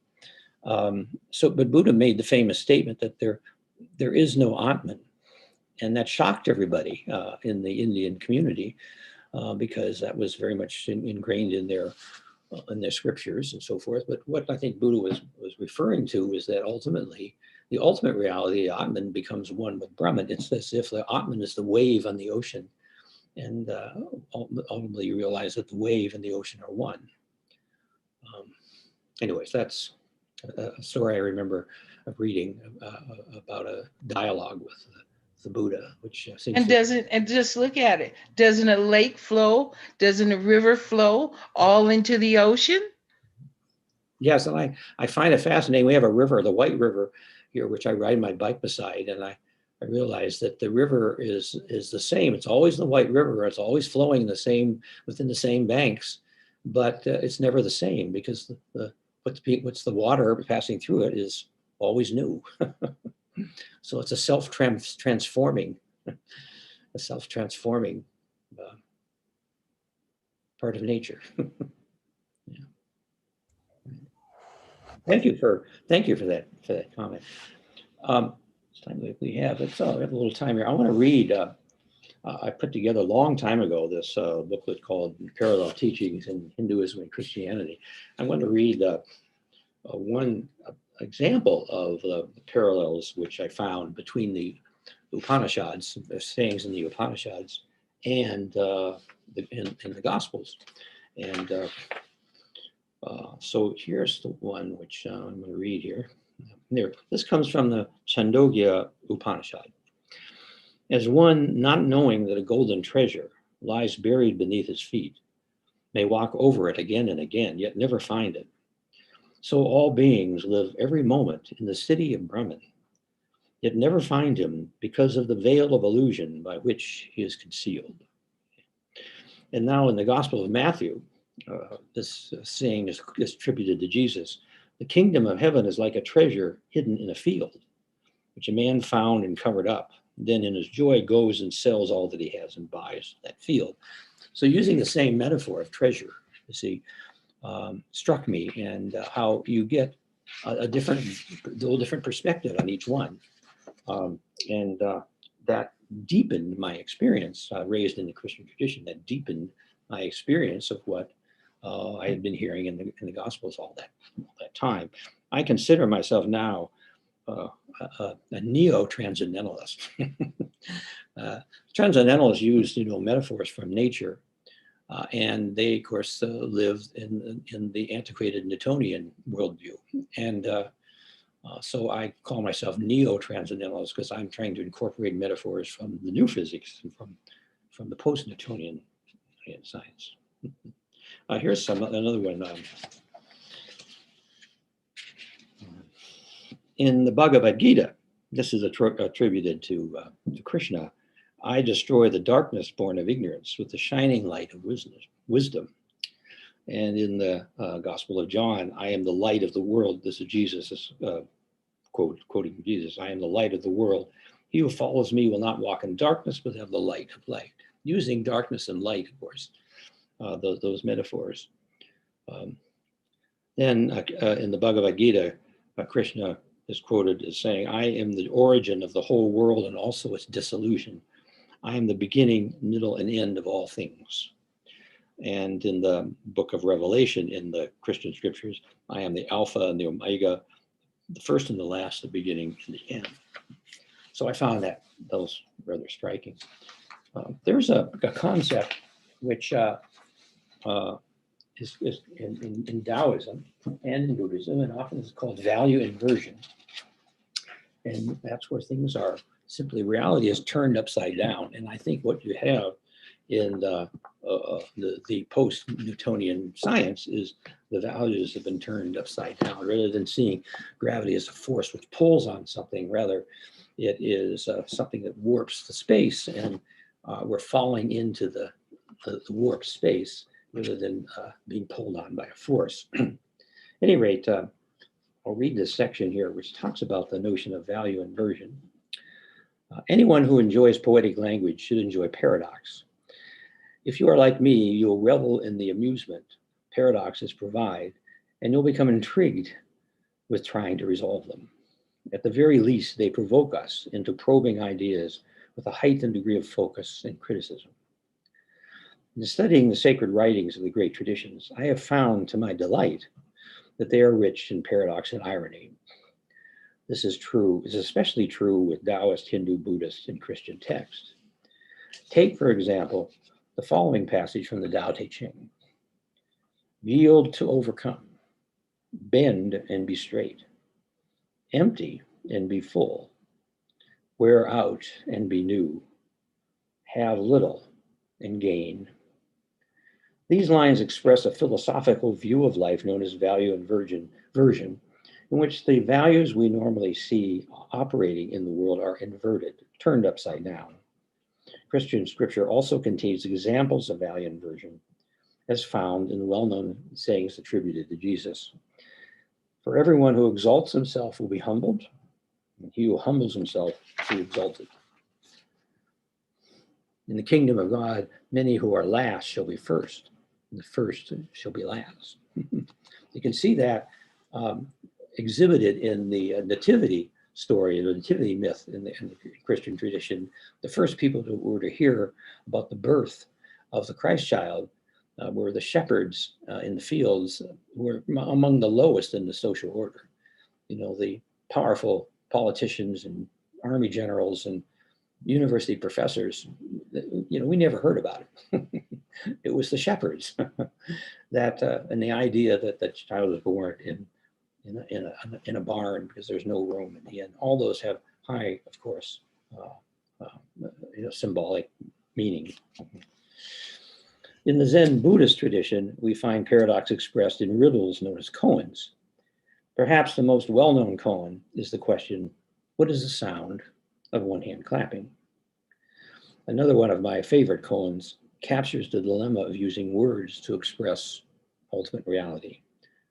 Speaker 2: But Buddha made the famous statement that there is no Atman. And that shocked everybody in the Indian community because that was very much ingrained in their scriptures and so forth. But what I think Buddha was referring to is that ultimately, the ultimate reality, Atman, becomes one with Brahman. It's as if the Atman is the wave on the ocean. And ultimately you realize that the wave and the ocean are one. Anyways, that's a story I remember of reading about a dialogue with the Buddha, which seems
Speaker 3: And just look at it. Doesn't a lake flow? Doesn't a river flow all into the ocean?
Speaker 2: Yes, and I find it fascinating. We have a river, the White River here, which I ride my bike beside, and I realize that the river is the same. It's always the White River. It's always flowing within the same banks, but it's never the same because what's the water passing through it is always new. So it's a self-transforming part of nature. Yeah. Thank you for that comment. It's time we have a little time here. I want to read I put together a long time ago this booklet called Parallel Teachings in Hinduism and Christianity. I'm going to read one example of the parallels which I found between the Upanishads, the sayings in the Upanishads, and in the Gospels. And so here's the one which I'm going to read here. This comes from the Chandogya Upanishad. As one not knowing that a golden treasure lies buried beneath his feet, may walk over it again and again, yet never find it, so all beings live every moment in the city of Brahman, yet never find him because of the veil of illusion by which he is concealed. And now in the Gospel of Matthew, this saying is attributed to Jesus. The kingdom of heaven is like a treasure hidden in a field, which a man found and covered up. Then in his joy goes and sells all that he has and buys that field. So using the same metaphor of treasure, you see, struck me, and how you get a little different perspective on each one. And that deepened my experience, raised in the Christian tradition, that deepened my experience of what I had been hearing in the Gospels all that time. I consider myself now a neo-transcendentalist. Transcendentalists used, metaphors from nature, and they, of course, lived in the antiquated Newtonian worldview. And so I call myself neo-transcendentalist because I'm trying to incorporate metaphors from the new physics and from the post-Newtonian science. Here's another one. In the Bhagavad Gita, this is attributed to Krishna. I destroy the darkness born of ignorance with the shining light of wisdom. And in the Gospel of John, I am the light of the world. This is Jesus, quoting Jesus. I am the light of the world. He who follows me will not walk in darkness, but have the light of light. Using darkness and light, of course, those metaphors. Then in the Bhagavad Gita, Krishna is quoted as saying, I am the origin of the whole world and also its dissolution. I am the beginning, middle, and end of all things. And in the book of Revelation, in the Christian scriptures, I am the Alpha and the Omega, the first and the last, the beginning and the end. So I found those rather striking. There's a concept which is in Taoism and in Buddhism, and often is called value inversion. And that's where things are simply, reality is turned upside down. And I think what you have in the post-Newtonian science is the values have been turned upside down. Rather than seeing gravity as a force which pulls on something, rather it is something that warps the space, and we're falling into the warped space rather than being pulled on by a force. At any rate, I'll read this section here, which talks about the notion of value inversion. Anyone who enjoys poetic language should enjoy paradox. If you are like me, you'll revel in the amusement paradoxes provide, and you'll become intrigued with trying to resolve them. At the very least, they provoke us into probing ideas with a heightened degree of focus and criticism. In studying the sacred writings of the great traditions, I have found, to my delight, that they are rich in paradox and irony. This is especially true with Taoist, Hindu, Buddhist, and Christian texts. Take, for example, the following passage from the Tao Te Ching. Yield to overcome, bend and be straight, empty and be full, wear out and be new, have little and gain. These lines express a philosophical view of life known as value inversion, in which the values we normally see operating in the world are inverted, turned upside down. Christian scripture also contains examples of value inversion, as found in the well-known sayings attributed to Jesus. For everyone who exalts himself will be humbled, and he who humbles himself will be exalted. In the kingdom of God, many who are last shall be first, and the first shall be last. You can see that exhibited in the nativity story, the nativity myth in the Christian tradition, the first people who were to hear about the birth of the Christ child were the shepherds in the fields, who were among the lowest in the social order. You know, the powerful politicians and army generals and university professors, you know, we never heard about it. It was the shepherds that, and the idea that the child was born in a barn because there's no room in the inn. All those have high, of course, you know, symbolic meaning. In the Zen Buddhist tradition, we find paradox expressed in riddles known as koans. Perhaps the most well-known koan is the question, what is the sound of one hand clapping? Another one of my favorite koans captures the dilemma of using words to express ultimate reality.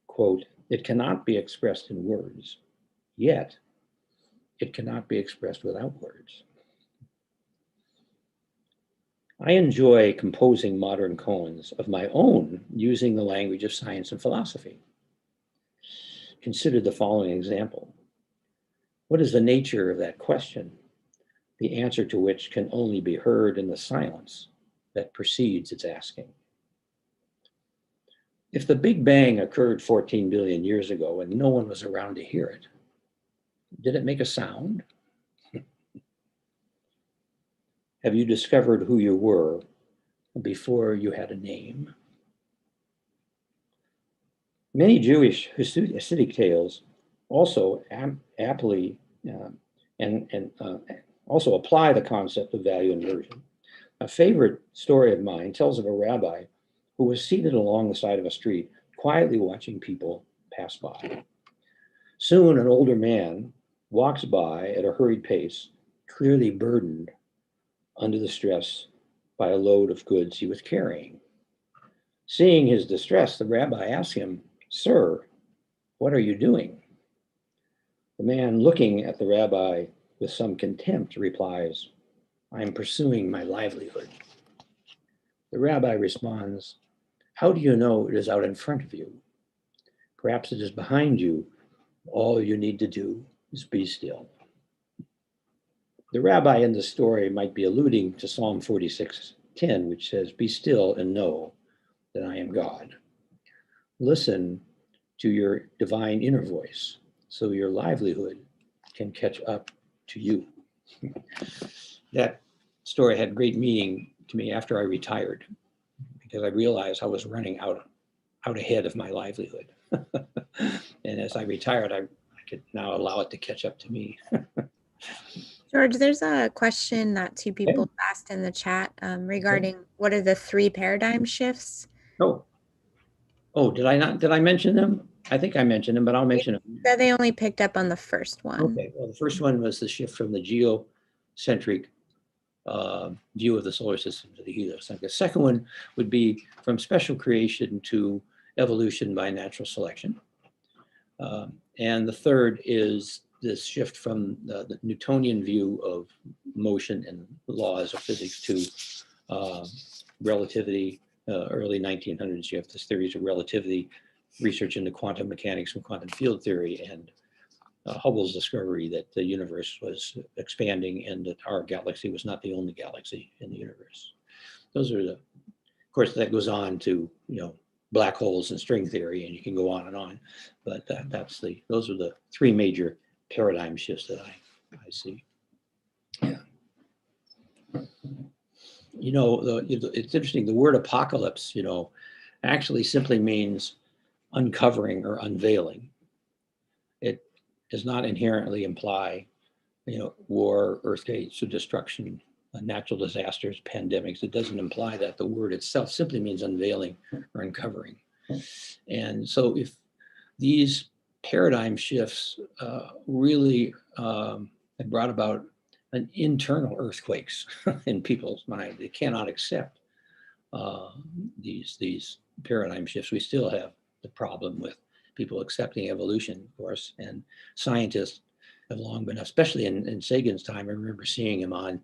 Speaker 2: Quote, it cannot be expressed in words, yet it cannot be expressed without words. I enjoy composing modern koans of my own using the language of science and philosophy. Consider the following example. What is the nature of that question, the answer to which can only be heard in the silence that precedes its asking? If the Big Bang occurred 14 billion years ago and no one was around to hear it, did it make a sound? Have you discovered who you were before you had a name? Many Jewish Hasidic tales also aptly also apply the concept of value inversion. A favorite story of mine tells of a rabbi who was seated along the side of a street, quietly watching people pass by. Soon, an older man walks by at a hurried pace, clearly burdened under the stress by a load of goods he was carrying. Seeing his distress, the rabbi asked him, "Sir, what are you doing?" The man, looking at the rabbi with some contempt, replies, "I am pursuing my livelihood." The rabbi responds, "How do you know it is out in front of you? Perhaps it is behind you. All you need to do is be still." The rabbi in the story might be alluding to Psalm 46:10, which says, "Be still and know that I am God." Listen to your divine inner voice so your livelihood can catch up to you. That story had great meaning to me after I retired, because I realized I was running out ahead of my livelihood. And as I retired, I could now allow it to catch up to me.
Speaker 1: George, there's a question that two people asked in the chat regarding what are the 3 paradigm shifts?
Speaker 2: Did I mention them? I think I mentioned them, but I'll mention them.
Speaker 1: They only picked up on the first one.
Speaker 2: Okay, well, the first one was the shift from the geocentric view of the solar system to the heliocentric. The second one would be from special creation to evolution by natural selection. And the third is this shift from the Newtonian view of motion and laws of physics to relativity. Early 1900s, you have this theories of relativity, research into quantum mechanics and quantum field theory, and Hubble's discovery that the universe was expanding and that our galaxy was not the only galaxy in the universe. Those are of course, that goes on to, you know, black holes and string theory, and you can go on and on. But those are the 3 major paradigm shifts that I see. Yeah. You know, it's interesting. The word apocalypse, you know, actually simply means uncovering or unveiling. It does not inherently imply, you know, war, earthquakes, or destruction, natural disasters, pandemics. It doesn't imply that. The word itself simply means unveiling or uncovering. And so if these paradigm shifts really have brought about an internal earthquakes in people's mind, they cannot accept these paradigm shifts. We still have the problem with people accepting evolution, of course, and scientists have long been, especially in Sagan's time. I remember seeing him on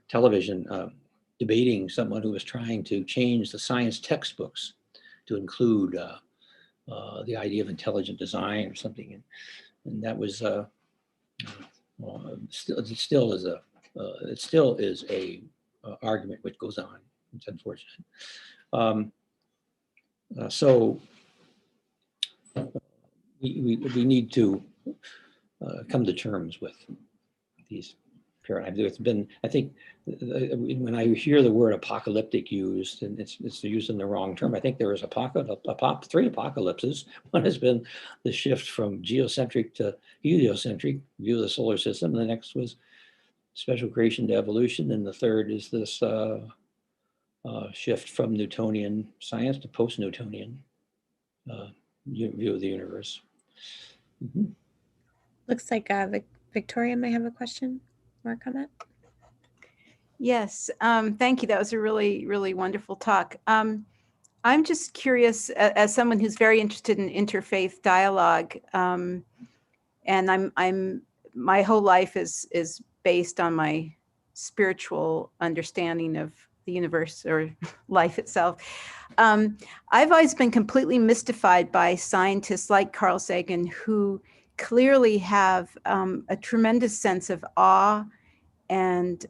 Speaker 2: television debating someone who was trying to change the science textbooks to include the idea of intelligent design or something. And that was it still is a argument which goes on. It's unfortunate. So we need to come to terms with these paradigms. There's been, I think, when I hear the word apocalyptic used, and it's used in the wrong term, I think there is three apocalypses. One has been the shift from geocentric to heliocentric view of the solar system. The next was special creation to evolution. And the third is this shift from Newtonian science to post-Newtonian view of the universe. Mm-hmm.
Speaker 1: Looks like Victoria may have a question or a comment.
Speaker 4: Yes, thank you. That was a really, really wonderful talk. I'm just curious, as someone who's very interested in interfaith dialogue, and my whole life is based on my spiritual understanding of the universe or life itself. I've always been completely mystified by scientists like Carl Sagan, who clearly have a tremendous sense of awe and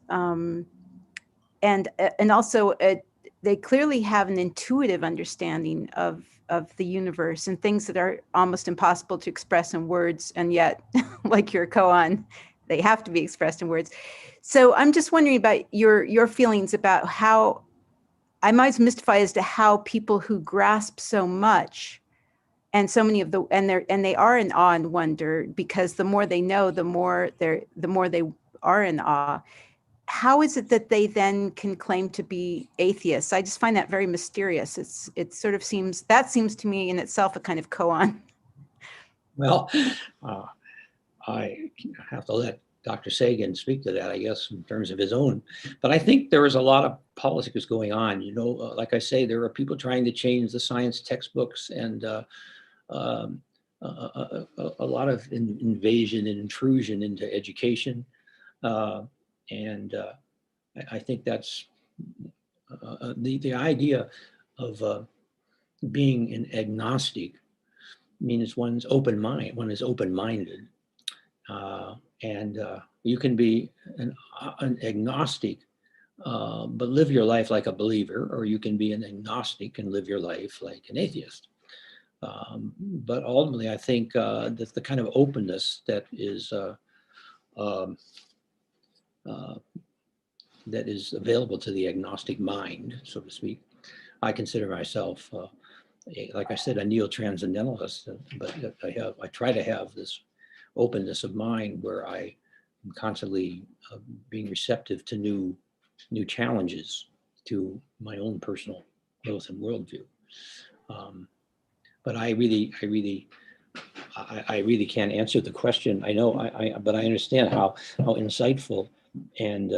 Speaker 4: also they clearly have an intuitive understanding of the universe and things that are almost impossible to express in words, and yet, like your koan, they have to be expressed in words. So I'm just wondering about your feelings about how, I'm always mystified as to how people who grasp so much, and so many of they are in awe and wonder, because the more they know, the more they are in awe. How is it that they then can claim to be atheists? I just find that very mysterious. It sort of seems to me in itself a kind of koan.
Speaker 2: Well, I have to let Dr. Sagan speak to that, I guess, in terms of his own. But I think there is a lot of politics going on. You know, like I say, there are people trying to change the science textbooks, and a lot of invasion and intrusion into education. And I think that's the idea of being an agnostic means one's open mind. One is open-minded, and you can be an agnostic, but live your life like a believer, or you can be an agnostic and live your life like an atheist. But ultimately, I think that the kind of openness that is available to the agnostic mind, so to speak. I consider myself, like I said, a neo-transcendentalist, but I try to have this openness of mind where I am constantly being receptive to new challenges to my own personal growth and worldview. But I really can't answer the question. I know, but I understand how insightful and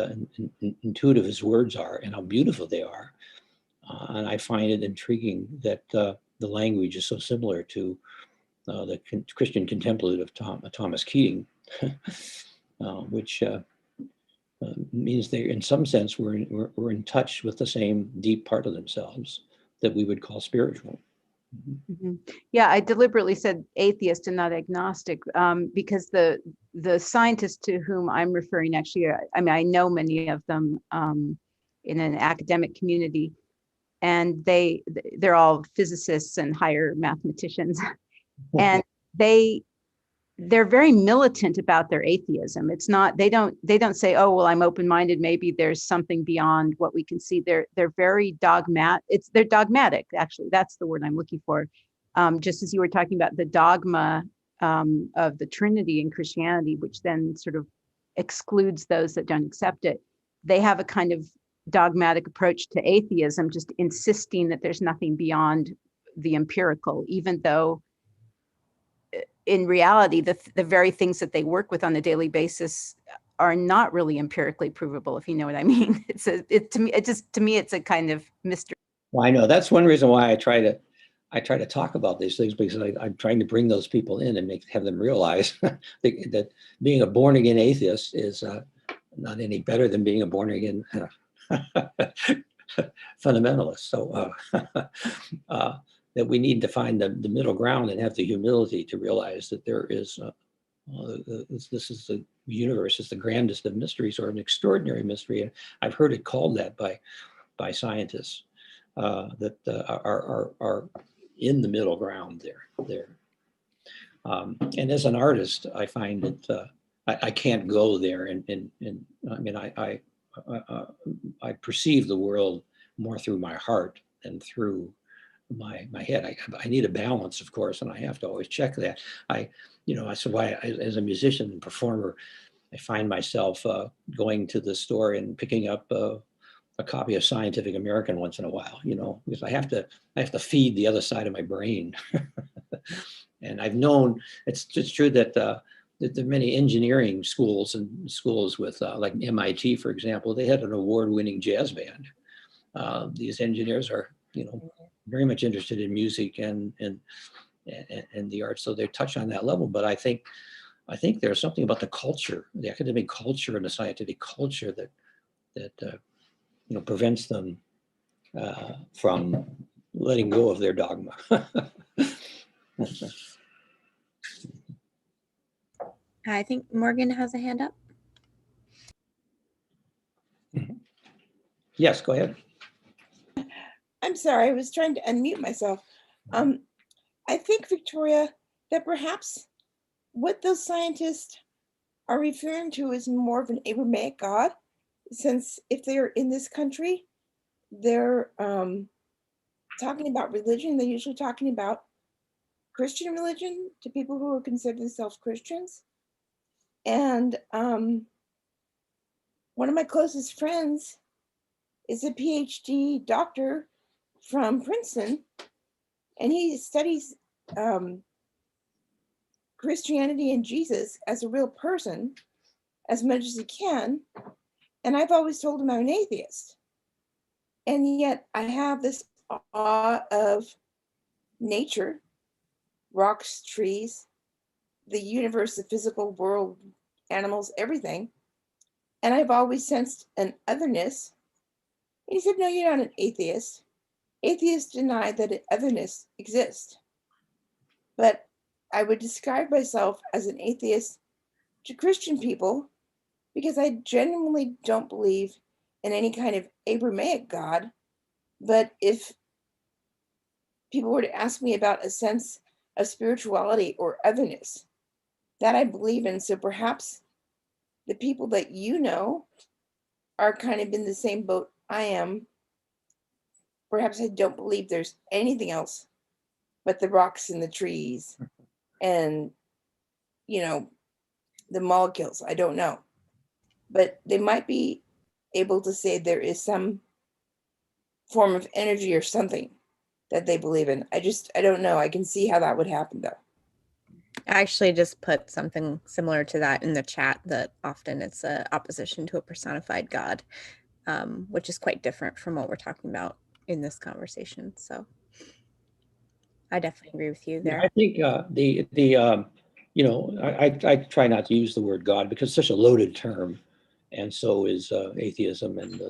Speaker 2: intuitive his words are, and how beautiful they are. And I find it intriguing that the language is so similar to the Christian contemplative Thomas Keating, which means they, in some sense, we're in touch with the same deep part of themselves that we would call spiritual.
Speaker 4: Mm-hmm. Yeah, I deliberately said atheist and not agnostic, because the scientists to whom I'm referring, actually, I mean, I know many of them in an academic community, and they're all physicists and higher mathematicians, and they're very militant about their atheism. It's not, they don't say, oh, well, I'm open-minded, maybe there's something beyond what we can see. They're very dogmatic. They're dogmatic, actually. That's the word I'm looking for. Just as you were talking about the dogma of the Trinity in Christianity, which then sort of excludes those that don't accept it. They have a kind of dogmatic approach to atheism, just insisting that there's nothing beyond the empirical, even though in reality, the very things that they work with on a daily basis are not really empirically provable, if you know what I mean. To me, it's a kind of mystery.
Speaker 2: Well, I know that's one reason why I try to talk about these things, because I'm trying to bring those people in and have them realize that being a born again atheist is not any better than being a born again fundamentalist. So that we need to find the middle ground and have the humility to realize that there is this is universe is the grandest of mysteries, or an extraordinary mystery. And I've heard it called that by scientists that are in the middle ground there. And as an artist, I find that I can't go there, and I mean I perceive the world more through my heart than through my head. I need a balance, of course, and I have to always check that. That's why as a musician and performer, I find myself going to the store and picking up a copy of Scientific American once in a while, because I have to feed the other side of my brain. And I've known it's true that there are many engineering schools and schools with like MIT, for example. They had an award-winning jazz band. These engineers are, very much interested in music and the arts, so they touch on that level. But I think there's something about the culture, the academic culture and the scientific culture that prevents them from letting go of their dogma.
Speaker 1: I think Morgan has a hand up.
Speaker 2: Yes, go ahead.
Speaker 5: I'm sorry, I was trying to unmute myself. I think, Victoria, that perhaps what those scientists are referring to is more of an Abrahamic God, since if they're in this country, they're talking about religion. They're usually talking about Christian religion to people who consider themselves Christians. And one of my closest friends is a PhD doctor from Princeton, and he studies Christianity and Jesus as a real person as much as he can. And I've always told him I'm an atheist. And yet I have this awe of nature, rocks, trees, the universe, the physical world, animals, everything. And I've always sensed an otherness. And he said, no, you're not an atheist. Atheists deny that an otherness exists. But I would describe myself as an atheist to Christian people because I genuinely don't believe in any kind of Abrahamic God. But if people were to ask me about a sense of spirituality or otherness, that I believe in. So perhaps the people that you know are kind of in the same boat I am. Perhaps I don't believe there's anything else but the rocks and the trees and, the molecules. I don't know. But they might be able to say there is some form of energy or something that they believe in. I don't know. I can see how that would happen, though.
Speaker 1: I actually just put something similar to that in the chat, that often it's an opposition to a personified God, which is quite different from what we're talking about in this conversation. So I definitely agree with you there.
Speaker 2: I think I try not to use the word God because it's such a loaded term, and so is atheism, and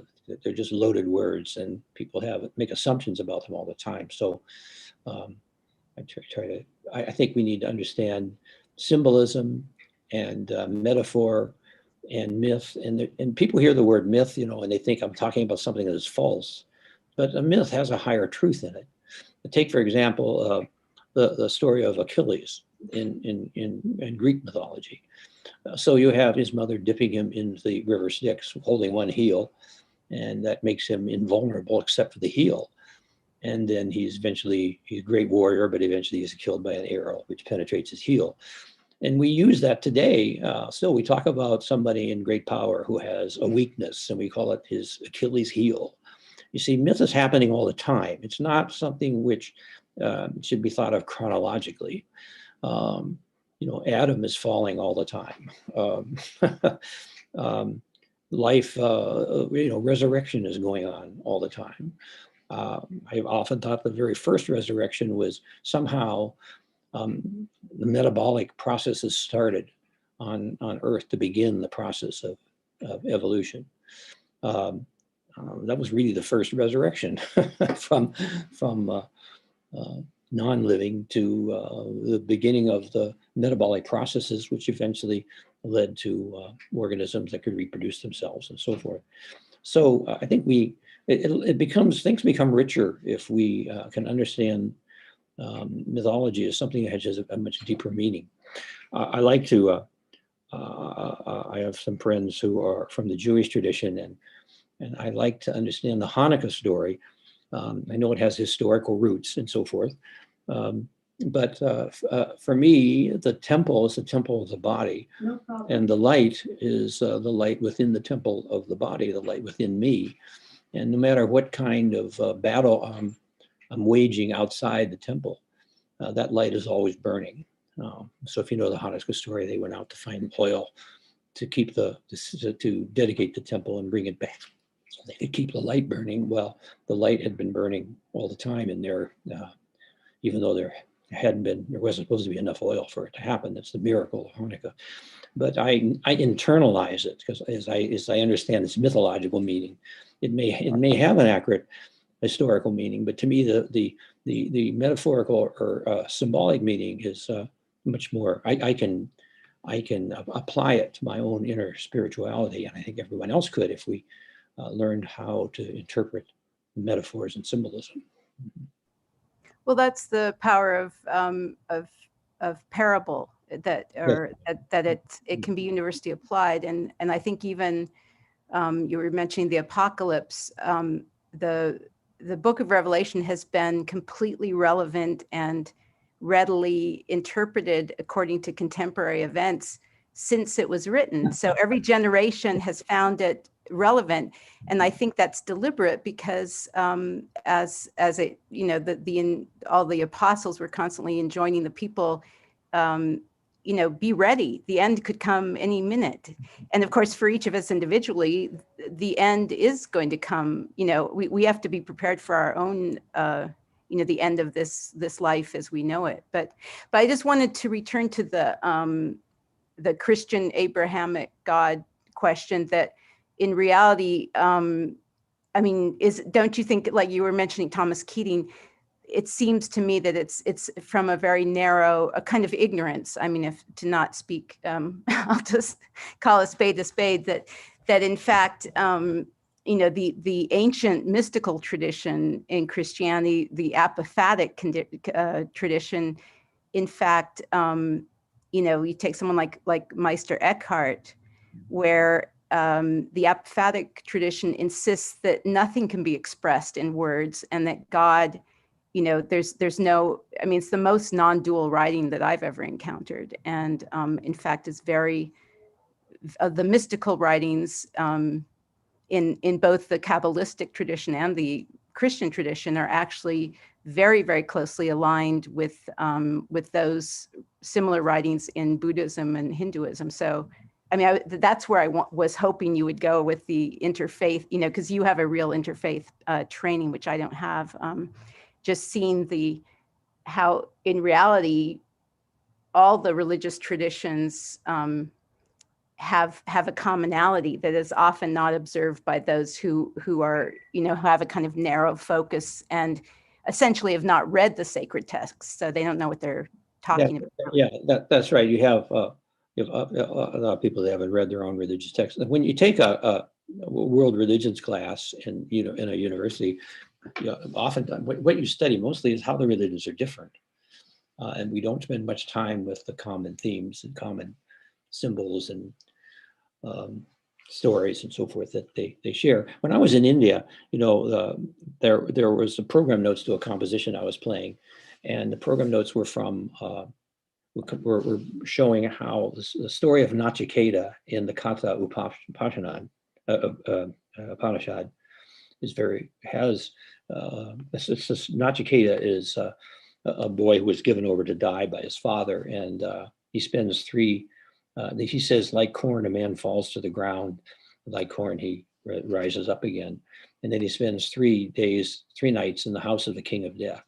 Speaker 2: they're just loaded words, and people make assumptions about them all the time. So I think we need to understand symbolism and metaphor and myth, and people hear the word myth, and they think I'm talking about something that is false, but a myth has a higher truth in it. Take, for example, the story of Achilles in Greek mythology. So you have his mother dipping him in the river Styx, holding one heel, and that makes him invulnerable except for the heel. And then he's a great warrior, but eventually he's killed by an arrow, which penetrates his heel. And we use that today. Still, we talk about somebody in great power who has a weakness, and we call it his Achilles heel. You see, myth is happening all the time. It's not something which should be thought of chronologically. Adam is falling all the time. Life, resurrection is going on all the time. I've often thought the very first resurrection was somehow the metabolic processes started on Earth to begin the process of evolution. That was really the first resurrection from non-living to the beginning of the metabolic processes, which eventually led to organisms that could reproduce themselves and so forth. So I think things become richer if we can understand mythology as something that has a much deeper meaning. I like to, I have some friends who are from the Jewish tradition, and I like to understand the Hanukkah story. I know it has historical roots and so forth. But for me, the temple is the temple of the body. No problem. And the light is the light within the temple of the body, the light within me. And no matter what kind of battle I'm waging outside the temple, that light is always burning. So if you know the Hanukkah story, they went out to find oil to keep to dedicate the temple and bring it back, so they could keep the light burning. Well, the light had been burning all the time in there, even though there wasn't supposed to be enough oil for it to happen. That's the miracle of Hanukkah. But I internalize it because as I understand its mythological meaning, it may have an accurate historical meaning, but to me the metaphorical or symbolic meaning is much more. I can apply it to my own inner spirituality, and I think everyone else could if we learned how to interpret metaphors and symbolism.
Speaker 4: Well, that's the power of parable, that it can be universally applied, and I think even you were mentioning the apocalypse. The book of Revelation has been completely relevant and readily interpreted according to contemporary events since it was written. So every generation has found it relevant, and I think that's deliberate because as it, all the apostles were constantly enjoining the people, be ready. The end could come any minute. And of course, for each of us individually, the end is going to come. We have to be prepared for our own, the end of this life as we know it. But I just wanted to return to the Christian Abrahamic God question, that in reality, don't you think, like you were mentioning Thomas Keating, it seems to me that it's from a very narrow, a kind of ignorance. I mean, if to not speak, I'll just call a spade, that in fact, the ancient mystical tradition in Christianity, the apophatic tradition, in fact, you take someone like Meister Eckhart, where the apophatic tradition insists that nothing can be expressed in words, and that God, there's no, it's the most non-dual writing that I've ever encountered. And in fact, it's very, the mystical writings in both the Kabbalistic tradition and the Christian tradition are actually very, very closely aligned with those similar writings in Buddhism and Hinduism. So, that's where I was hoping you would go with the interfaith, because you have a real interfaith training, which I don't have. Just seeing how in reality, all the religious traditions have a commonality that is often not observed by those who are, who have a kind of narrow focus and essentially have not read the sacred texts, so they don't know what they're talking about.
Speaker 2: Yeah, that's right. You have a lot of people that haven't read their own religious texts. When you take a world religions class in a university, oftentimes what you study mostly is how the religions are different, and we don't spend much time with the common themes and common symbols and stories and so forth that they share. When I was in India, there was the program notes to a composition I was playing, and the program notes were from were showing how the story of Nachiketa in the Katha Upanishad Nachiketa is a boy who was given over to die by his father, and he spends he says, like corn, a man falls to the ground, like corn, he rises up again. And then he spends 3 nights in the house of the king of death.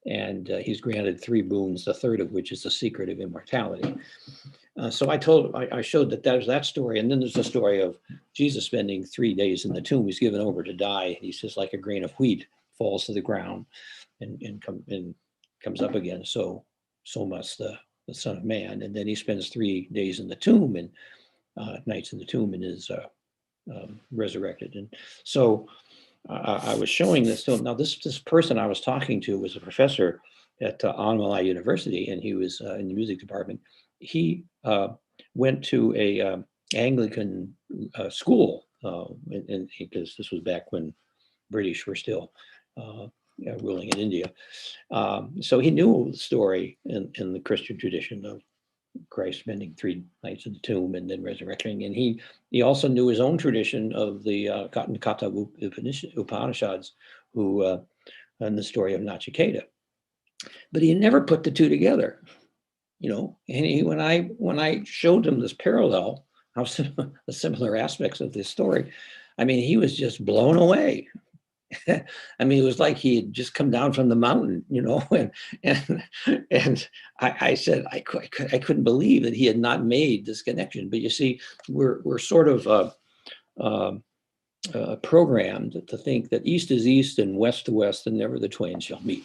Speaker 2: And he's granted 3 boons, the third of which is the secret of immortality. So I showed that there's that story. And then there's the story of Jesus spending 3 days in the tomb. He's given over to die. He says, like a grain of wheat falls to the ground and comes up again. So must the the Son of Man, and then he spends 3 days in the tomb and nights in the tomb and is resurrected. And so I was showing this to him. Now, this person I was talking to was a professor at Anmalai University, and he was in the music department. He went to a Anglican school, and because this was back when British were still ruling in India. So he knew the story in the Christian tradition of Christ spending 3 nights in the tomb and then resurrecting. And he also knew his own tradition of the Katha Upanishads, who and the story of Nachiketa. But he never put the two together, you know. And when I showed him this parallel, how the similar aspects of this story, I mean, he was just blown away. I mean, it was like he had just come down from the mountain, you know, and I said I couldn't believe that he had not made this connection. But you see, we're sort of programmed to think that east is east and west to west, and never the twain shall meet.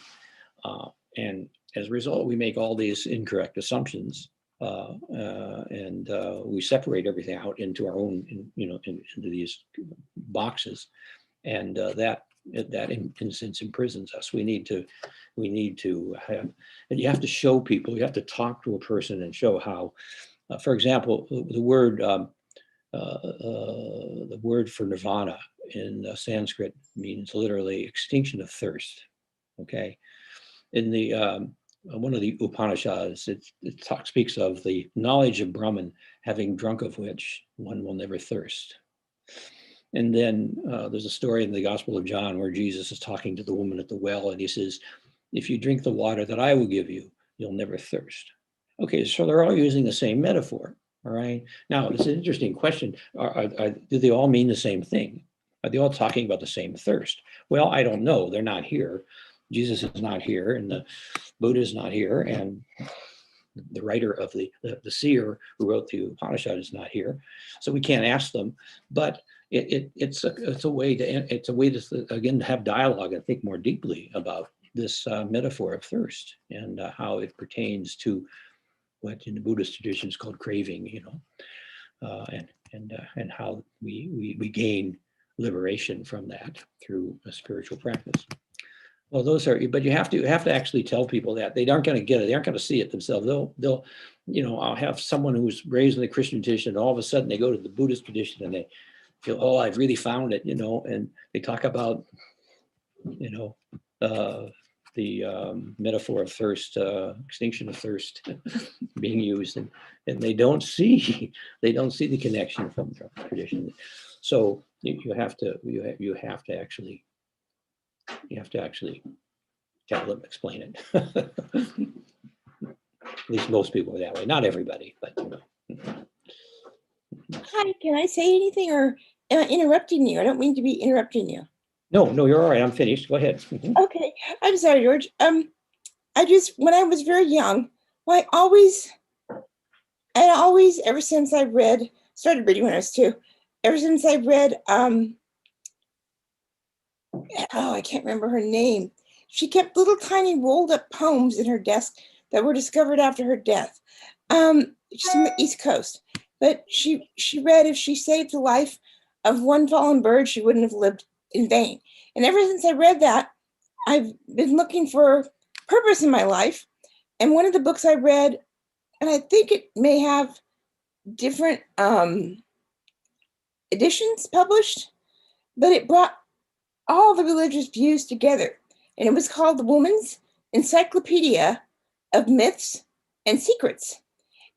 Speaker 2: And as a result, we make all these incorrect assumptions, and we separate everything out into our own, into these boxes, and that in a sense imprisons us. We need to have, and you have to show people, you have to talk to a person and show how, for example, the word for nirvana in Sanskrit means literally extinction of thirst. Okay. In the one of the Upanishads, it speaks of the knowledge of Brahman, having drunk of which one will never thirst. And then there's a story in the Gospel of John where Jesus is talking to the woman at the well, and he says, if you drink the water that I will give you, you'll never thirst. Okay, so they're all using the same metaphor, all right? Now, it's an interesting question. Do they all mean the same thing? Are they all talking about the same thirst? Well, I don't know. They're not here. Jesus is not here, and the Buddha is not here, and the writer of the seer who wrote the Upanishad is not here. So we can't ask them, but it's a way to again have dialogue and think more deeply about this metaphor of thirst and how it pertains to what in the Buddhist tradition is called craving, you know, and how we gain liberation from that through a spiritual practice. Well, those are, but you have to actually tell people that they aren't going to get it. They aren't going to see it themselves. They'll, I'll have someone who's raised in the Christian tradition, and all of a sudden they go to the Buddhist tradition and they feel, oh, I've really found it, and they talk about, the metaphor of thirst, extinction of thirst being used, and they don't see the connection from tradition. So you have to actually tell them, explain it. At least most people are that way. Not everybody, but
Speaker 5: Hi, can I say anything, or am I interrupting you? I don't mean to be interrupting you.
Speaker 2: No, you're all right. I'm finished. Go ahead.
Speaker 5: Okay, I'm sorry, George. When I was very young, I always, ever since I started reading when I was 2, ever since I read, I can't remember her name. She kept little tiny rolled up poems in her desk that were discovered after her death. She's from the East Coast, but she read, if she saved the life of one fallen bird, she wouldn't have lived in vain. And ever since I read that, I've been looking for purpose in my life. And one of the books I read, and I think it may have different editions published, but it brought all the religious views together. And it was called The Woman's Encyclopedia of Myths and Secrets.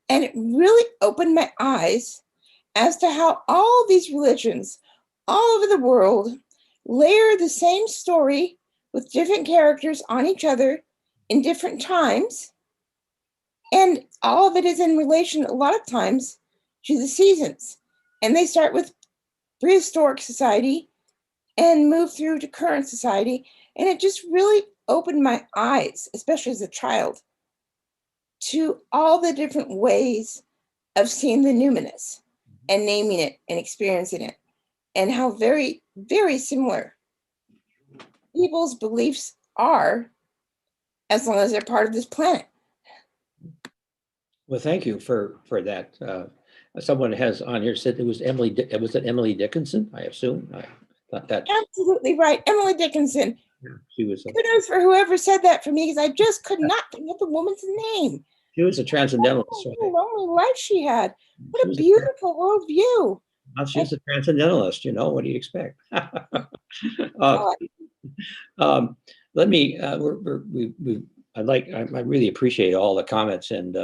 Speaker 5: And it really opened my eyes as to how all these religions all over the world layer the same story with different characters on each other in different times. And all of it is in relation, a lot of times, to the seasons. And they start with prehistoric society and move through to current society. And it just really opened my eyes, especially as a child, to all the different ways of seeing the numinous and naming it and experiencing it, and how very, very similar people's beliefs are, as long as they're part of this planet.
Speaker 2: Well, thank you for that. Someone has on here said it was Emily. Was it Emily Dickinson? I assume. I thought that.
Speaker 5: Absolutely right. Emily Dickinson.
Speaker 2: Yeah, she was.
Speaker 5: Kudos for whoever said that for me, because I just could not think of the woman's name.
Speaker 2: She was a transcendentalist.
Speaker 5: What a lonely life she had. What a
Speaker 2: She
Speaker 5: beautiful worldview.
Speaker 2: she was a transcendentalist. You know, what do you expect?
Speaker 5: God.
Speaker 2: Let me. I really appreciate all the comments and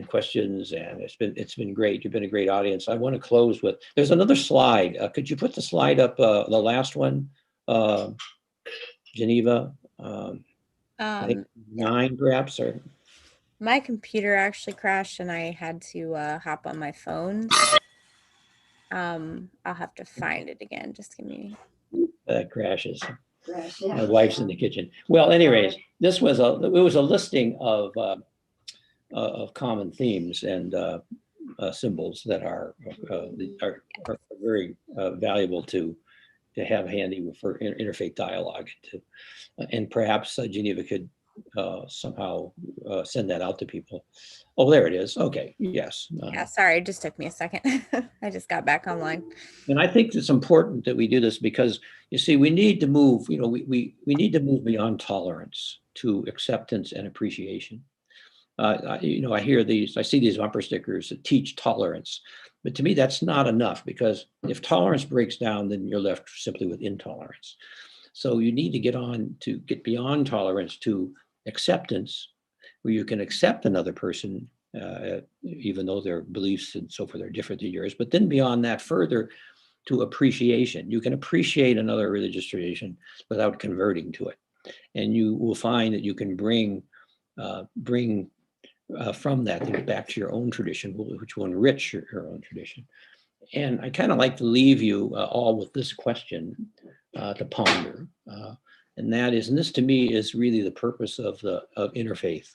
Speaker 2: questions, and it's been great. You've been a great audience. I want to close with. There's another slide. Could you put the slide up? The last one, Geneva. I think 9 perhaps, or.
Speaker 1: My computer actually crashed and I had to hop on my phone. I'll have to find it again. Just give me.
Speaker 2: That crashes. My wife's in the kitchen. Well, anyways, it was a listing of common themes and symbols that are very valuable to have handy for interfaith dialogue. And perhaps Geneva could somehow send that out to people. Oh, there it is. Okay. Yes.
Speaker 1: Yeah, sorry, it just took me a second. I just got back online.
Speaker 2: And I think it's important that we do this because, you see, we need to move, we need to move beyond tolerance to acceptance and appreciation. I see these bumper stickers that teach tolerance, but to me, that's not enough, because if tolerance breaks down, then you're left simply with intolerance. So you need to get beyond tolerance to acceptance, where you can accept another person, even though their beliefs and so forth are different than yours. But then beyond that, further to appreciation. You can appreciate another religious tradition without converting to it, and you will find that you can bring from that things back to your own tradition, which will enrich your own tradition. And I kind of like to leave you all with this question to ponder, and that is, and this to me is really the purpose of interfaith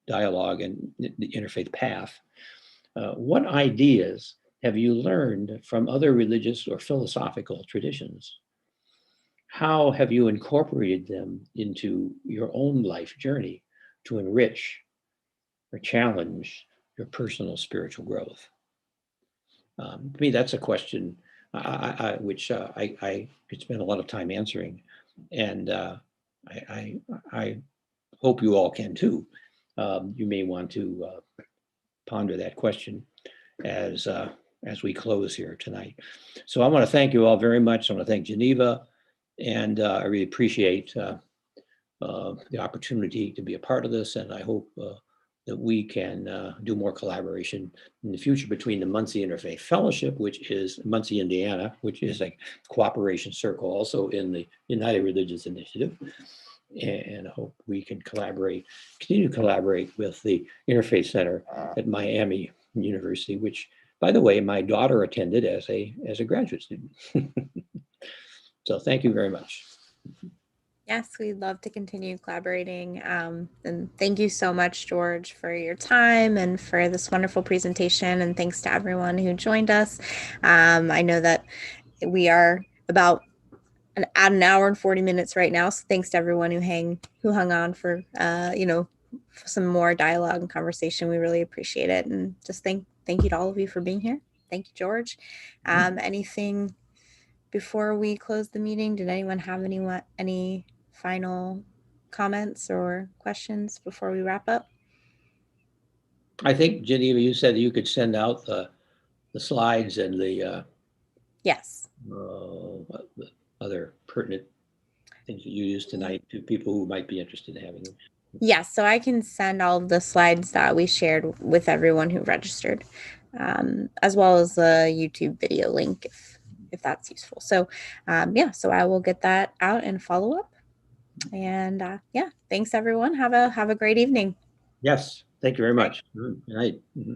Speaker 2: dialogue and the interfaith path. What ideas have you learned from other religious or philosophical traditions? How have you incorporated them into your own life journey to enrich or challenge your personal spiritual growth? To me, that's a question which I could spend a lot of time answering, and I hope you all can too. You may want to ponder that question as we close here tonight. So I want to thank you all very much. I want to thank Geneva, and I really appreciate the opportunity to be a part of this, and I hope that we can do more collaboration in the future between the Muncie Interfaith Fellowship, which is Muncie, Indiana, which is a cooperation circle also in the United Religious Initiative. And I hope we can continue to collaborate with the Interfaith Center at Miami University, which, by the way, my daughter attended as a graduate student. So thank you very much.
Speaker 1: Yes, we'd love to continue collaborating. And thank you so much, George, for your time and for this wonderful presentation. And thanks to everyone who joined us. I know that we are about at an hour and 40 minutes right now. So thanks to everyone who hung on for, some more dialogue and conversation. We really appreciate it. And just thank you to all of you for being here. Thank you, George. Anything before we close the meeting? Did anyone have any final comments or questions before we wrap up?
Speaker 2: I think, Geneva, you said you could send out the slides and the
Speaker 1: yes,
Speaker 2: the other pertinent things that you used tonight to people who might be interested in having them.
Speaker 1: Yes, so I can send all of the slides that we shared with everyone who registered, as well as the YouTube video link if that's useful. So so I will get that out and follow up. And thanks everyone. Have a great evening.
Speaker 2: Yes, thank you very much. Good night. Mm-hmm.